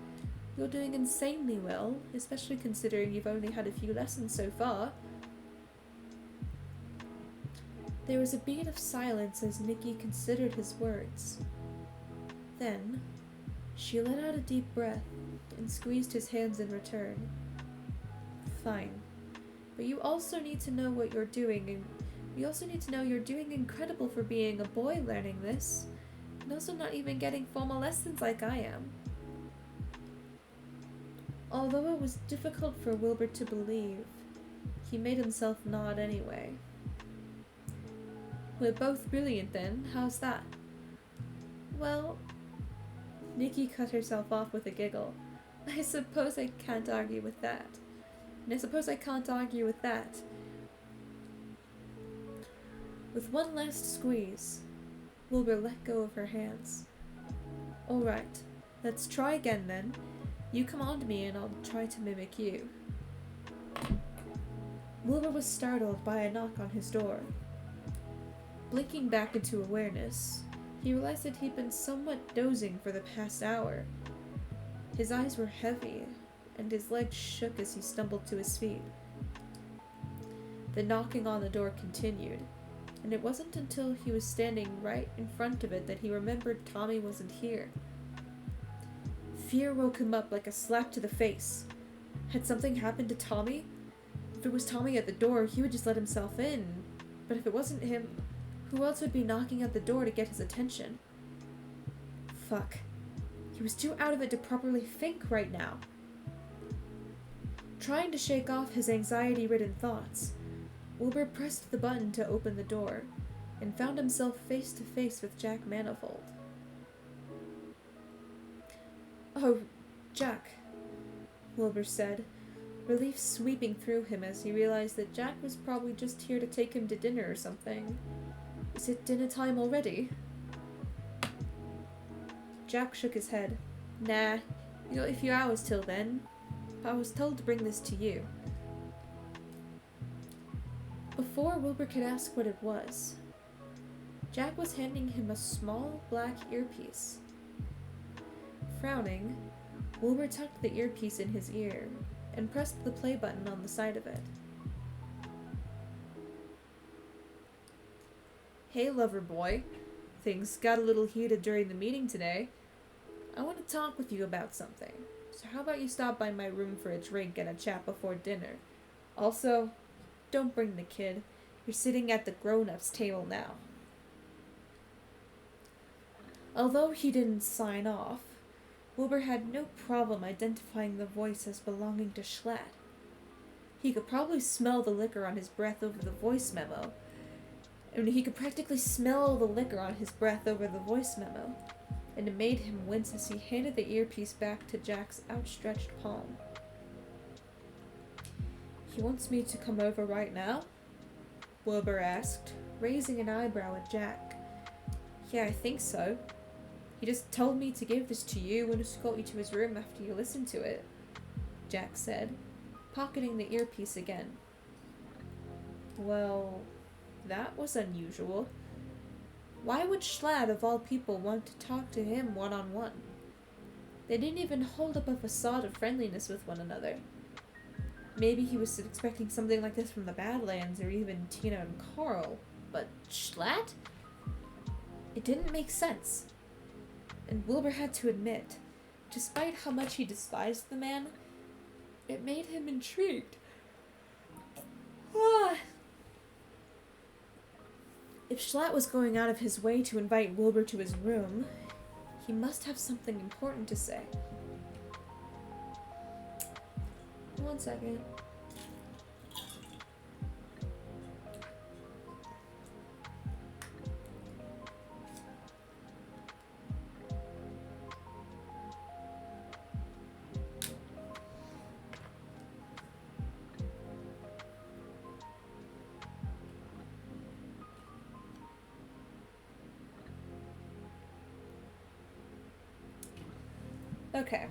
You're doing insanely well, especially considering you've only had a few lessons so far." There was a beat of silence as Nikki considered his words. Then, she let out a deep breath and squeezed his hands in return. "Fine. But you also need to know what you're doing, and you also need to know you're doing incredible for being a boy learning this, and also not even getting formal lessons like I am." Although it was difficult for Wilbur to believe, he made himself nod anyway. "We're both brilliant then, how's that?" "Well," Nikki cut herself off with a giggle, "I suppose I can't argue with that. And I suppose I can't argue with that." With one last squeeze, Wilbur let go of her hands. "All right, let's try again then. You command me and I'll try to mimic you." Wilbur was startled by a knock on his door. Blinking back into awareness, he realized that he'd been somewhat dozing for the past hour. His eyes were heavy, and his legs shook as he stumbled to his feet. The knocking on the door continued, and it wasn't until he was standing right in front of it that he remembered Tommy wasn't here. Fear woke him up like a slap to the face. Had something happened to Tommy? If it was Tommy at the door, he would just let himself in. But if it wasn't him, who else would be knocking at the door to get his attention? Fuck. He was too out of it to properly think right now. Trying to shake off his anxiety-ridden thoughts, Wilbur pressed the button to open the door and found himself face to face with Jack Manifold. "Oh, Jack," Wilbur said, relief sweeping through him as he realized that Jack was probably just here to take him to dinner or something. "Is it dinner time already?" Jack shook his head. "Nah, you got a few hours till then. I was told to bring this to you." Before Wilbur could ask what it was, Jack was handing him a small black earpiece. Frowning, Wilbur tucked the earpiece in his ear and pressed the play button on the side of it. "Hey, lover boy. Things got a little heated during the meeting today. I want to talk with you about something, so how about you stop by my room for a drink and a chat before dinner? Also, don't bring the kid. You're sitting at the grown-ups table now." Although he didn't sign off, Wilbur had no problem identifying the voice as belonging to Schlatt. He could probably smell the liquor on his breath over the voice memo. And he could practically smell the liquor on his breath over the voice memo, and it made him wince as he handed the earpiece back to Jack's outstretched palm. "He wants me to come over right now?" Wilbur asked, raising an eyebrow at Jack. "Yeah, I think so. He just told me to give this to you and escort you to his room after you listened to it," Jack said, pocketing the earpiece again. Well, that was unusual. Why would Schlatt, of all people, want to talk to him one-on-one? They didn't even hold up a facade of friendliness with one another. Maybe he was expecting something like this from the Badlands or even Tina and Carl, but Schlatt? It didn't make sense. And Wilbur had to admit, despite how much he despised the man, it made him intrigued. If Schlatt was going out of his way to invite Wilbur to his room, he must have something important to say. One second. Okay.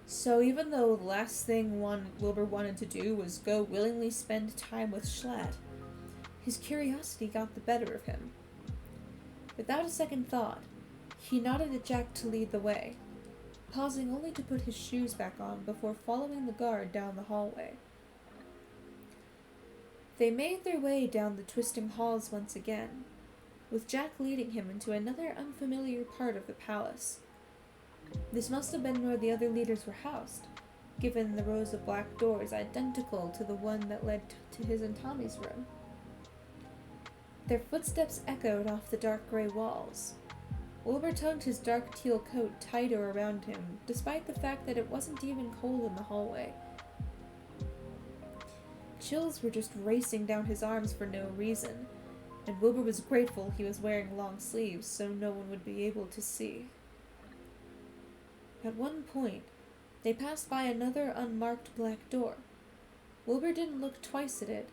So even though the last thing Wilbur wanted to do was go willingly spend time with Schlatt, his curiosity got the better of him. Without a second thought, he nodded at Jack to lead the way, pausing only to put his shoes back on before following the guard down the hallway. They made their way down the twisting halls once again, with Jack leading him into another unfamiliar part of the palace. This must have been where the other leaders were housed, given the rows of black doors identical to the one that led to his and Tommy's room. Their footsteps echoed off the dark gray walls. Wilbur tugged his dark teal coat tighter around him, despite the fact that it wasn't even cold in the hallway. Chills were just racing down his arms for no reason, and Wilbur was grateful he was wearing long sleeves so no one would be able to see. At one point, they passed by another unmarked black door. Wilbur didn't look twice at it,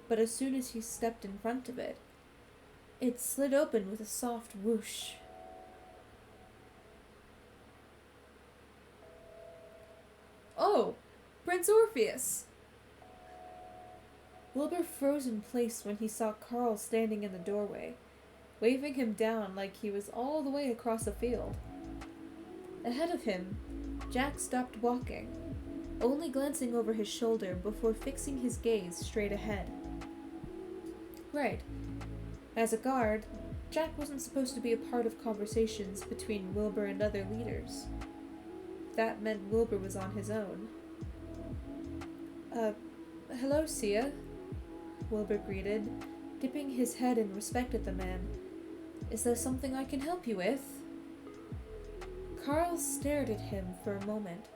but as soon as he stepped in front of it, it slid open with a soft whoosh. "Oh, Prince Orpheus!" Wilbur froze in place when he saw Carl standing in the doorway, waving him down like he was all the way across a field. Ahead of him, Jack stopped walking, only glancing over his shoulder before fixing his gaze straight ahead. Right. As a guard, Jack wasn't supposed to be a part of conversations between Wilbur and other leaders. That meant Wilbur was on his own. Hello, Sia," Wilbur greeted, dipping his head in respect at the man. "Is there something I can help you with?" Carl stared at him for a moment,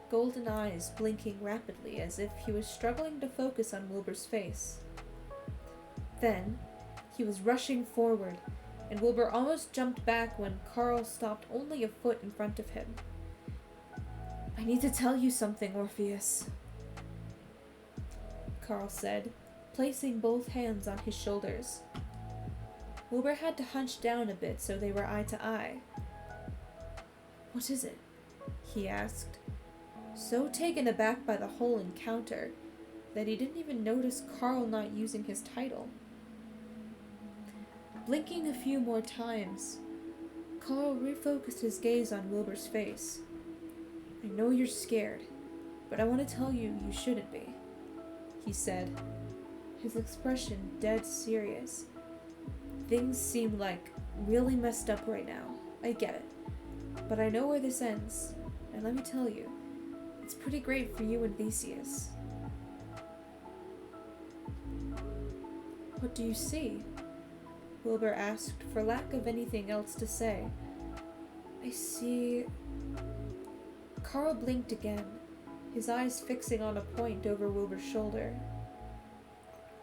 golden eyes blinking rapidly as if he was struggling to focus on Wilbur's face. Then, he was rushing forward, and Wilbur almost jumped back when Carl stopped only a foot in front of him. "I need to tell you something, Orpheus," Carl said, placing both hands on his shoulders. Wilbur had to hunch down a bit so they were eye to eye. "What is it?" he asked, so taken aback by the whole encounter that he didn't even notice Carl not using his title. Blinking a few more times, Carl refocused his gaze on Wilbur's face. "I know you're scared, but I want to tell you you shouldn't be," he said, his expression dead serious. "Things seem like really messed up right now. I get it. But I know where this ends, and let me tell you, it's pretty great for you and Theseus." "What do you see?" Wilbur asked, for lack of anything else to say. "I see..." Carl blinked again, his eyes fixing on a point over Wilbur's shoulder.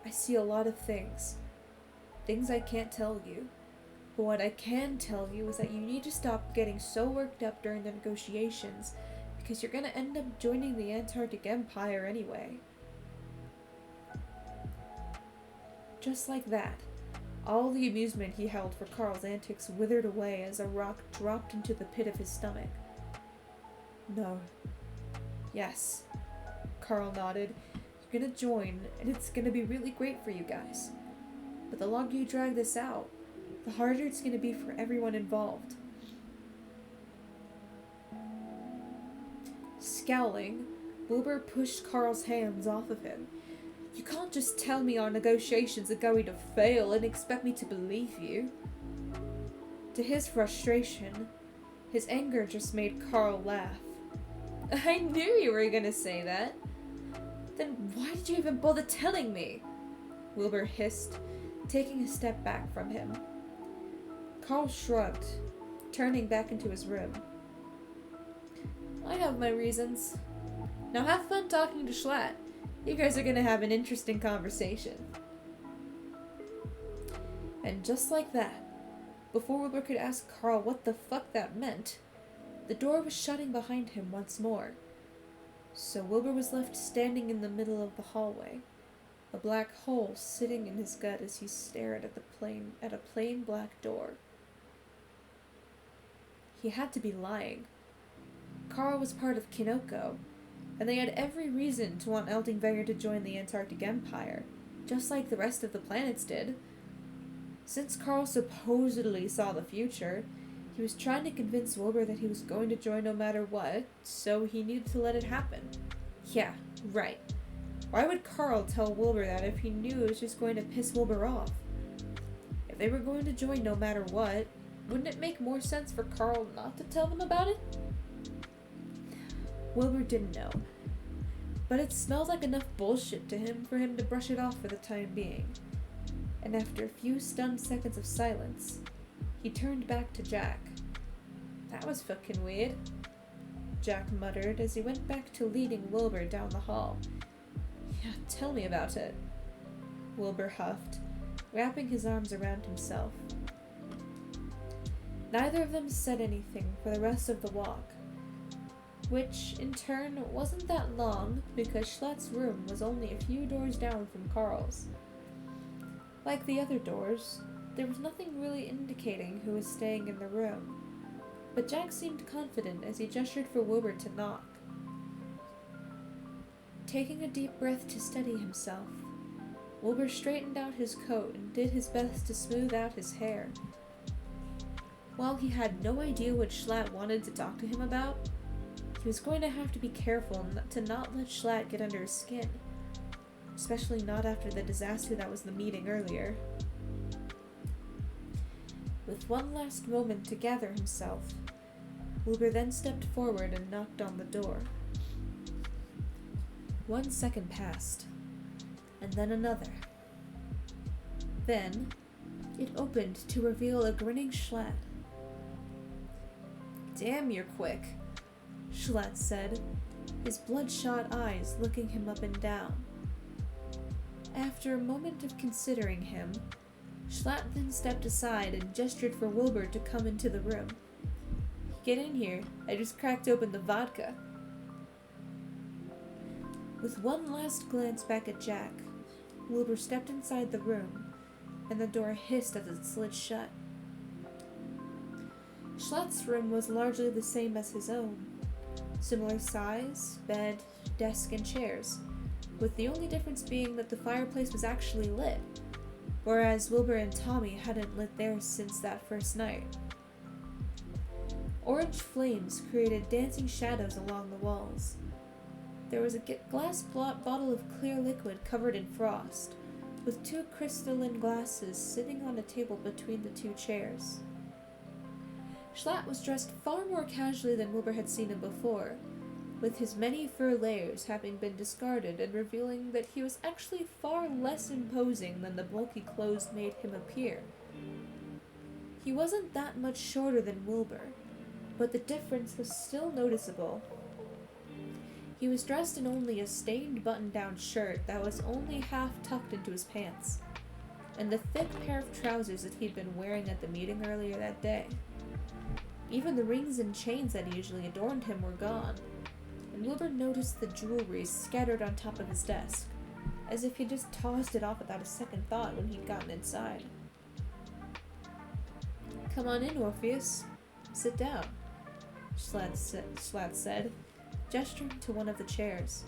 "I see a lot of things. Things I can't tell you. But what I can tell you is that you need to stop getting so worked up during the negotiations, because you're gonna end up joining the Antarctic Empire anyway." Just like that, all the amusement he held for Carl's antics withered away as a rock dropped into the pit of his stomach. "No. Yes," Carl nodded. "You're gonna join, and it's gonna be really great for you guys. But the longer you drag this out, the harder it's gonna be for everyone involved." Scowling, Wilbur pushed Carl's hands off of him. "You can't just tell me our negotiations are going to fail and expect me to believe you." To his frustration, his anger just made Carl laugh. "I knew you were gonna say that. Then why did you even bother telling me?" Wilbur hissed, taking a step back from him. Carl shrugged, turning back into his room. "I have my reasons. Now have fun talking to Schlatt. You guys are gonna have an interesting conversation." And just like that, before Wilbur could ask Carl what the fuck that meant, the door was shutting behind him once more. So Wilbur was left standing in the middle of the hallway, a black hole sitting in his gut as he stared at a plain black door. He had to be lying. Carl was part of Kinoko, and they had every reason to want Eldingveir to join the Antarctic Empire, just like the rest of the planets did. Since Carl supposedly saw the future, he was trying to convince Wilbur that he was going to join no matter what, so he needed to let it happen. Yeah, right. Why would Carl tell Wilbur that if he knew it was just going to piss Wilbur off? If they were going to join no matter what, wouldn't it make more sense for Carl not to tell them about it? Wilbur didn't know, but it smelled like enough bullshit to him for him to brush it off for the time being. And after a few stunned seconds of silence, he turned back to Jack. "That was fucking weird," Jack muttered as he went back to leading Wilbur down the hall. "Yeah, tell me about it," Wilbur huffed, wrapping his arms around himself. Neither of them said anything for the rest of the walk, which, in turn, wasn't that long because Schlatt's room was only a few doors down from Carl's. Like the other doors, there was nothing really indicating who was staying in the room, but Jack seemed confident as he gestured for Wilbur to knock. Taking a deep breath to steady himself, Wilbur straightened out his coat and did his best to smooth out his hair. While he had no idea what Schlatt wanted to talk to him about, he was going to have to be careful to not let Schlatt get under his skin, especially not after the disaster that was the meeting earlier. With one last moment to gather himself, Wilbur then stepped forward and knocked on the door. 1 second passed, and then another. Then, it opened to reveal a grinning Schlatt. "Damn, you're quick," Schlatt said, his bloodshot eyes looking him up and down. After a moment of considering him, Schlatt then stepped aside and gestured for Wilbur to come into the room. "Get in here. I just cracked open the vodka." With one last glance back at Jack, Wilbur stepped inside the room, and the door hissed as it slid shut. Schlatt's room was largely the same as his own. Similar size, bed, desk, and chairs, with the only difference being that the fireplace was actually lit, whereas Wilbur and Tommy hadn't lit theirs since that first night. Orange flames created dancing shadows along the walls. There was a glass bottle of clear liquid covered in frost, with 2 crystalline glasses sitting on a table between the 2 chairs. Schlatt was dressed far more casually than Wilbur had seen him before, with his many fur layers having been discarded and revealing that he was actually far less imposing than the bulky clothes made him appear. He wasn't that much shorter than Wilbur, but the difference was still noticeable. He was dressed in only a stained button-down shirt that was only half tucked into his pants, and the thick pair of trousers that he'd been wearing at the meeting earlier that day. Even the rings and chains that usually adorned him were gone, and Wilbur noticed the jewelry scattered on top of his desk, as if he'd just tossed it off without a second thought when he'd gotten inside. "Come on in, Orpheus. Sit down," Schlatt said, gesturing to one of the chairs.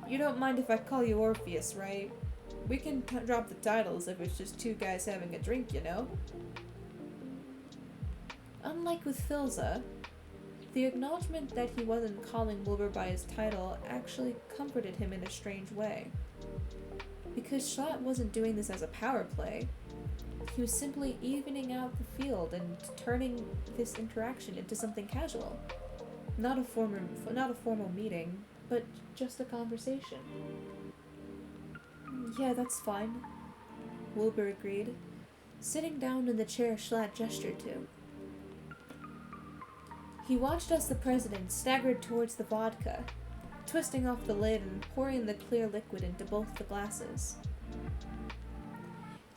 "You don't mind if I call you Orpheus, right? We can drop the titles if it's just 2 guys having a drink, you know?" Unlike with Philza, the acknowledgement that he wasn't calling Wilbur by his title actually comforted him in a strange way. Because Schlatt wasn't doing this as a power play, he was simply evening out the field and turning this interaction into something casual. Not a formal meeting, but just a conversation. "Yeah, that's fine," Wilbur agreed, sitting down in the chair Schlatt gestured to. He watched as the president staggered towards the vodka, twisting off the lid and pouring the clear liquid into both the glasses.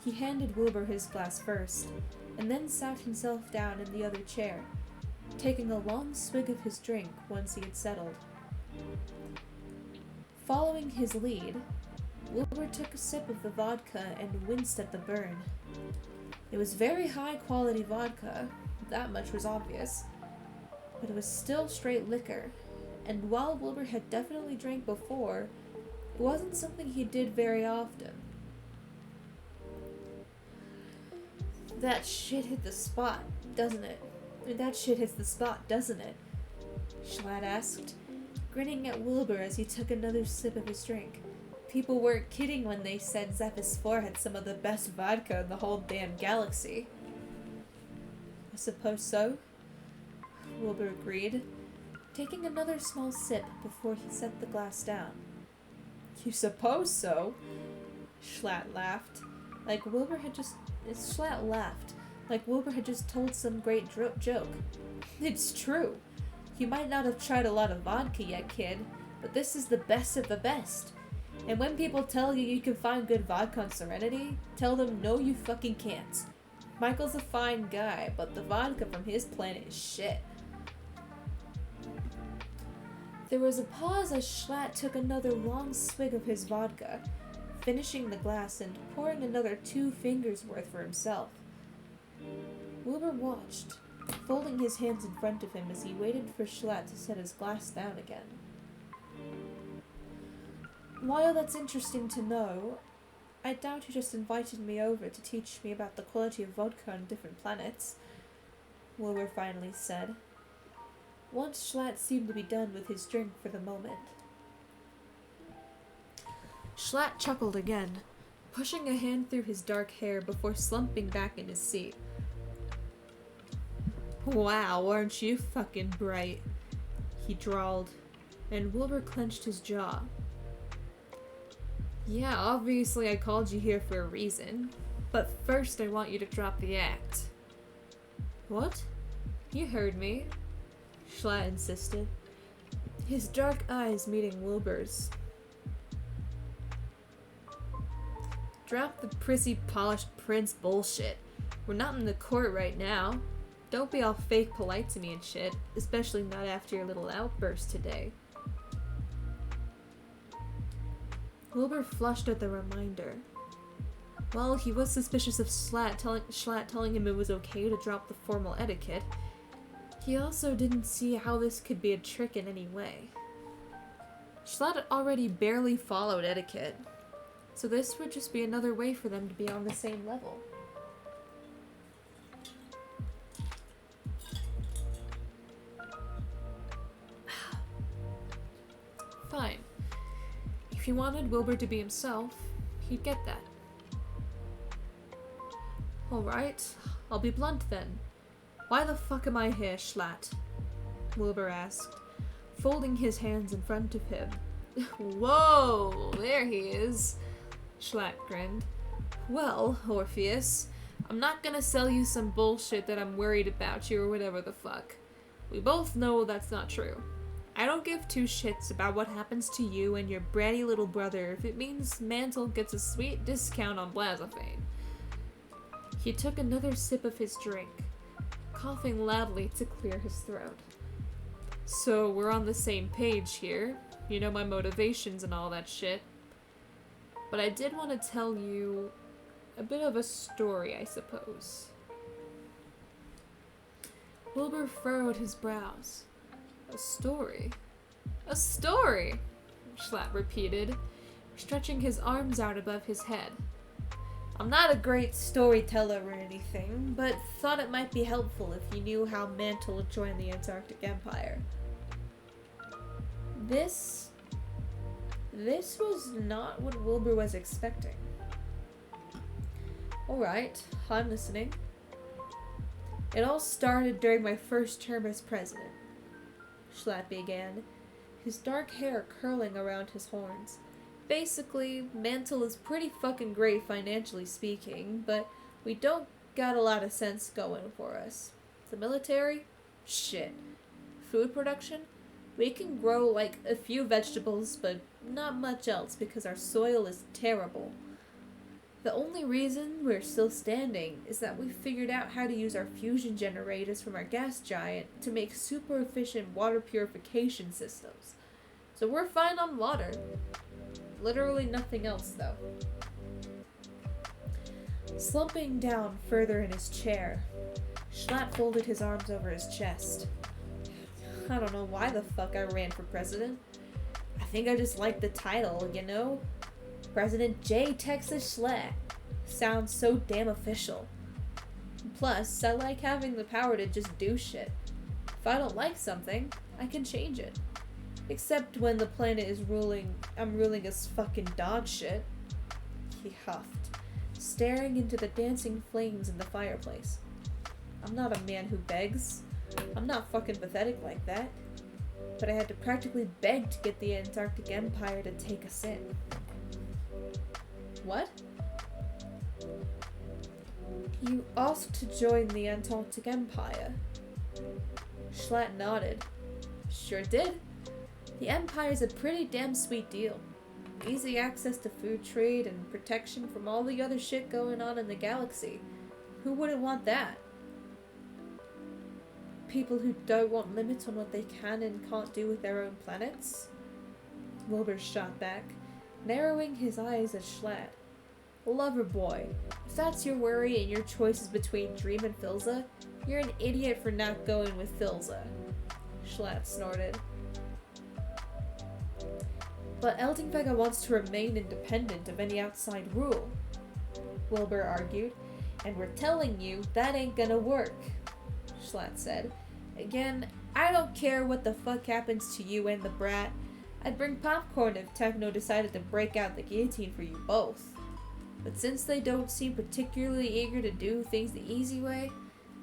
He handed Wilbur his glass first, and then sat himself down in the other chair, taking a long swig of his drink once he had settled. Following his lead, Wilbur took a sip of the vodka and winced at the burn. It was very high-quality vodka, that much was obvious, but it was still straight liquor, and while Wilbur had definitely drank before, it wasn't something he did very often. "That shit hit the spot, doesn't it? That shit hits the spot, doesn't it?" Schlatt asked, grinning at Wilbur as he took another sip of his drink. People weren't kidding when they said Zephyr's 4 had some of the best vodka in the whole damn galaxy. "I suppose so," Wilbur agreed, taking another small sip before he set the glass down. "You suppose so?" Schlatt laughed, like Wilbur had just told some great joke. "It's true. You might not have tried a lot of vodka yet, kid, but this is the best of the best. And when people tell you you can find good vodka on Serenity, tell them no you fucking can't. Michael's a fine guy, but the vodka from his planet is shit." There was a pause as Schlatt took another long swig of his vodka, finishing the glass and pouring another 2 fingers worth for himself. Wilbur watched, folding his hands in front of him as he waited for Schlatt to set his glass down again. "While that's interesting to know, I doubt you just invited me over to teach me about the quality of vodka on different planets," Wilbur finally said, once Schlatt seemed to be done with his drink for the moment. Schlatt chuckled again, pushing a hand through his dark hair before slumping back in his seat. "Wow, aren't you fucking bright?" he drawled, and Wilbur clenched his jaw. "Yeah, obviously I called you here for a reason, but first I want you to drop the act." "What?" "You heard me," Schlatt insisted. his dark eyes meeting Wilbur's. Drop the prissy, polished prince bullshit. We're not in the court right now. Don't be all fake polite to me and shit, especially not after your little outburst today. Wilbur flushed at the reminder. Well, he was suspicious of Schlatt telling him it was okay to drop the formal etiquette. He also didn't see how this could be a trick in any way. Schlatt had already barely followed etiquette, so this would just be another way for them to be on the same level. Fine. If he wanted Wilbur to be himself, he'd get that. Alright, I'll be blunt then. Why the fuck am I here, Schlatt? Wilbur asked, folding his hands in front of him. Whoa, there he is. Schlatt grinned. Well, Orpheus, I'm not gonna sell you some bullshit that I'm worried about you or whatever the fuck. We both know that's not true. I don't give two shits about what happens to you and your bratty little brother if it means Mantle gets a sweet discount on Blazophane. He took another sip of his drink, coughing loudly to clear his throat. So we're on the same page here. You know my motivations and all that shit. But I did want to tell you a bit of a story, I suppose. Wilbur furrowed his brows. A story? A story! Schlatt repeated, stretching his arms out above his head. I'm not a great storyteller or anything, but thought it might be helpful if you knew how Mantle joined the Antarctic Empire. This was not what Wilbur was expecting. Alright, I'm listening. It all started during my first term as president, Schlatt began, his dark hair curling around his horns. Basically, Mantle is pretty fucking great financially speaking, but we don't got a lot of sense going for us. The military? Shit. Food production? We can grow like a few vegetables, but not much else because our soil is terrible. The only reason we're still standing is that we figured out how to use our fusion generators from our gas giant to make super efficient water purification systems. So we're fine on water. Literally nothing else, though. Slumping down further in his chair, Schlatt folded his arms over his chest. I don't know why the fuck I ran for president. I think I just liked the title, you know? President J. Texas Schlatt. Sounds so damn official. Plus, I like having the power to just do shit. If I don't like something, I can change it. Except when the planet is I'm ruling as fucking dog shit. He huffed, staring into the dancing flames in the fireplace. I'm not a man who begs. I'm not fucking pathetic like that. But I had to practically beg to get the Antarctic Empire to take us in. What? You asked to join the Antarctic Empire. Schlatt nodded. Sure did. The Empire's a pretty damn sweet deal. Easy access to food trade and protection from all the other shit going on in the galaxy. Who wouldn't want that? People who don't want limits on what they can and can't do with their own planets? Wilbur shot back, narrowing his eyes at Schlatt. Lover boy, if that's your worry and your choice is between Dream and Filza, you're an idiot for not going with Filza. Schlatt snorted. But Eldingvega wants to remain independent of any outside rule, Wilbur argued, and we're telling you that ain't gonna work, Schlatt said. Again, I don't care what the fuck happens to you and the brat. I'd bring popcorn if Techno decided to break out the guillotine for you both. But since they don't seem particularly eager to do things the easy way,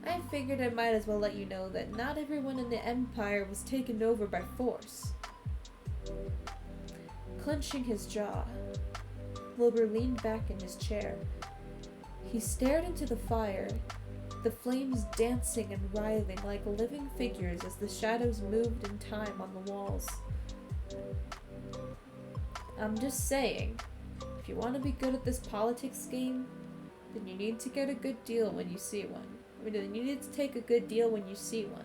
I figured I might as well let you know that not everyone in the Empire was taken over by force. Clenching his jaw, Wilbur leaned back in his chair. He stared into the fire, the flames dancing and writhing like living figures as the shadows moved in time on the walls. I'm just saying, if you want to be good at this politics game, then you need to get a good deal when you see one. I mean, then you need to take a good deal when you see one.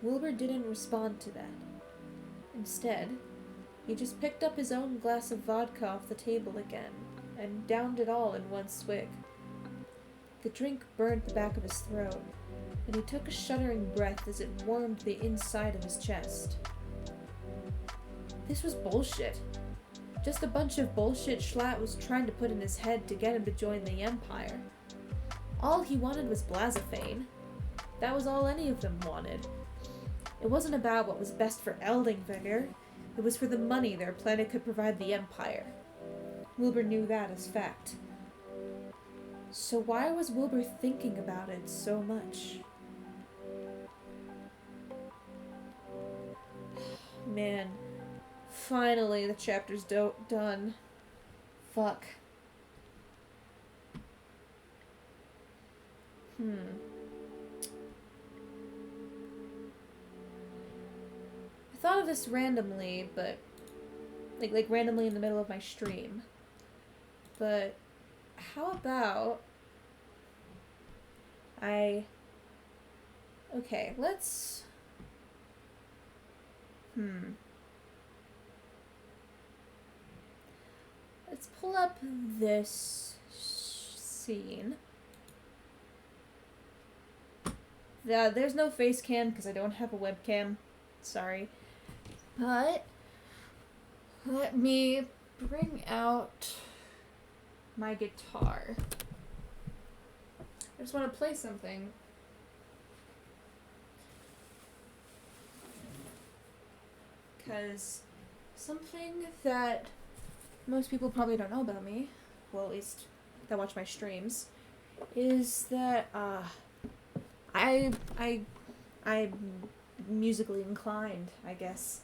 Wilbur didn't respond to that. Instead, he just picked up his own glass of vodka off the table again, and downed it all in one swig. The drink burned the back of his throat, and he took a shuddering breath as it warmed the inside of his chest. This was bullshit. Just a bunch of bullshit Schlatt was trying to put in his head to get him to join the Empire. All he wanted was Blazophane. That was all any of them wanted. It wasn't about what was best for Eldingvigor. It was for the money their planet could provide the Empire. Wilbur knew that as fact. So why was Wilbur thinking about it so much? Man, finally the chapter's done. Fuck. I thought of this randomly, but like randomly in the middle of my stream. But how about okay, let's let's pull up this scene. There's no face cam because I don't have a webcam. Sorry. But let me bring out my guitar. I just want to play something. Because something that most people probably don't know about me, well, at least that watch my streams, is that I'm musically inclined, I guess.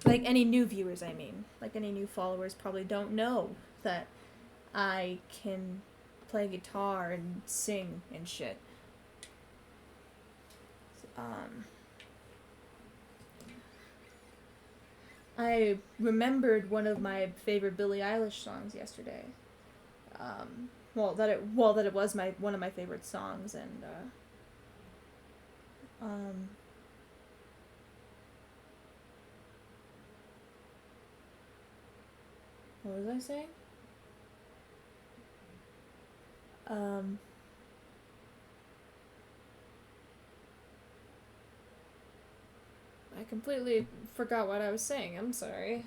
Like any new viewers, I mean. Like any new followers probably don't know that I can play guitar and sing and shit. I remembered one of my favorite Billie Eilish songs yesterday. That it was one of my favorite songs, and what was I saying? I completely forgot what I was saying. I'm sorry.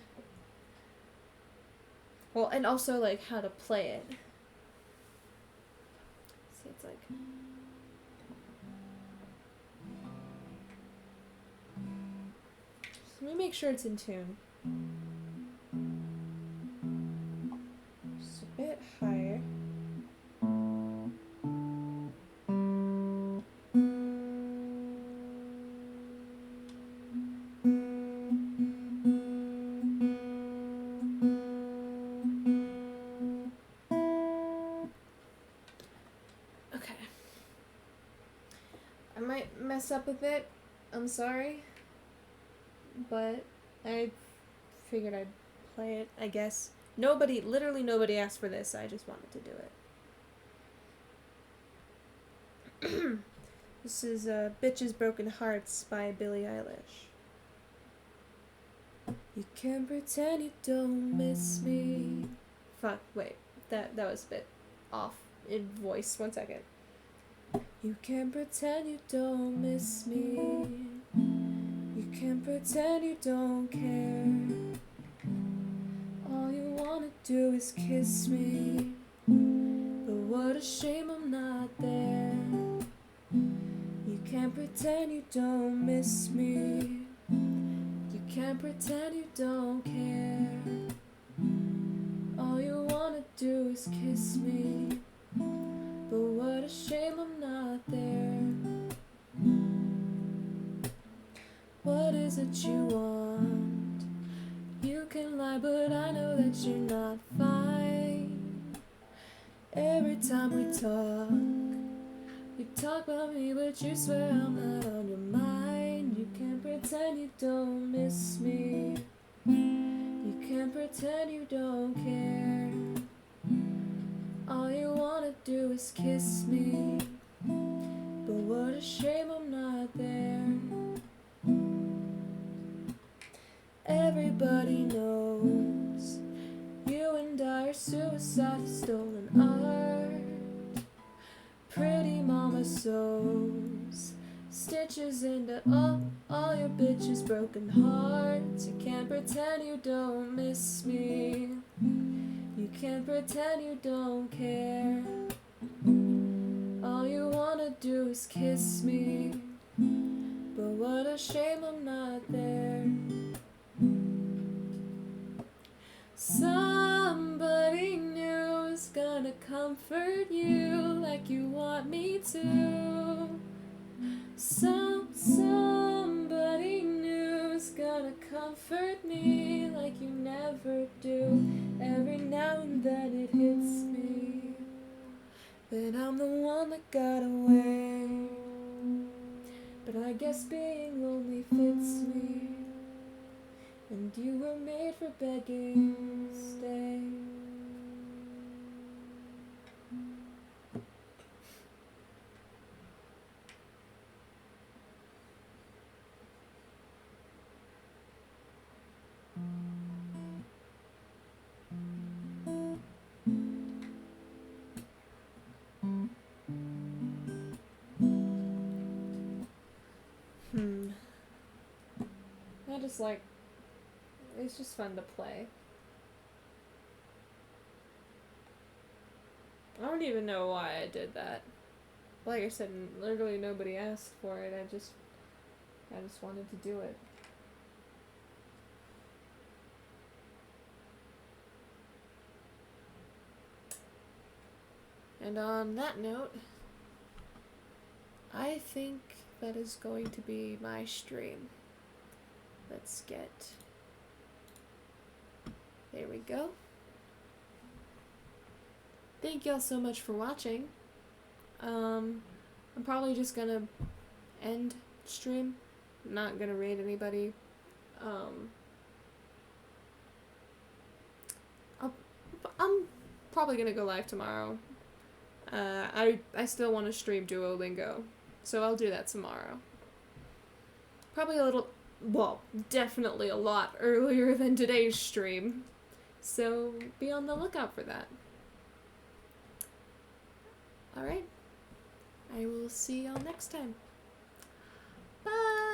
Well, and also, like, how to play it. See, it's like... So let me make sure it's in tune. Just a bit higher. Up a bit, I'm sorry, but I figured I'd play it, I guess. Literally nobody asked for this, I just wanted to do it. This is Bitches Broken Hearts by Billie Eilish. You can pretend you don't miss me. Fuck, wait, that was a bit off in voice, 1 second. You can pretend you don't miss me. You can pretend you don't care. All you wanna do is kiss me. But what a shame I'm not there. You can't pretend you don't miss me. You can't pretend you don't care. All you wanna do is kiss me. But what a shame I'm not there. What is it you want? You can lie, but I know that you're not fine. Every time we talk about me, but you swear I'm not on your mind. You can't pretend you don't miss me. You can't pretend you don't care. All you wanna do is kiss me, but what a shame I'm not there. Everybody knows you and I are suicide for stolen art. Pretty mama sews stitches into all your bitches' broken hearts. You can't pretend you don't miss me. You can't pretend you don't care. All you wanna do is kiss me, but what a shame I'm not there. Somebody new is gonna comfort you like you want me to. Somebody new is gonna comfort me like you never do. Every now and then it hits me that I'm the one that got away. But I guess being lonely fits me, and you were made for begging. Stay. I just like, it's just fun to play. I don't even know why I did that. Like I said, literally nobody asked for it. I just wanted to do it. And on that note, I think that is going to be my stream. Let's get... There we go. Thank y'all so much for watching. I'm probably just gonna end stream. I'm not gonna raid anybody. I'm probably gonna go live tomorrow. I still want to stream Duolingo, so I'll do that tomorrow. Probably a little, well, definitely a lot earlier than today's stream, so be on the lookout for that. Alright, I will see y'all next time. Bye!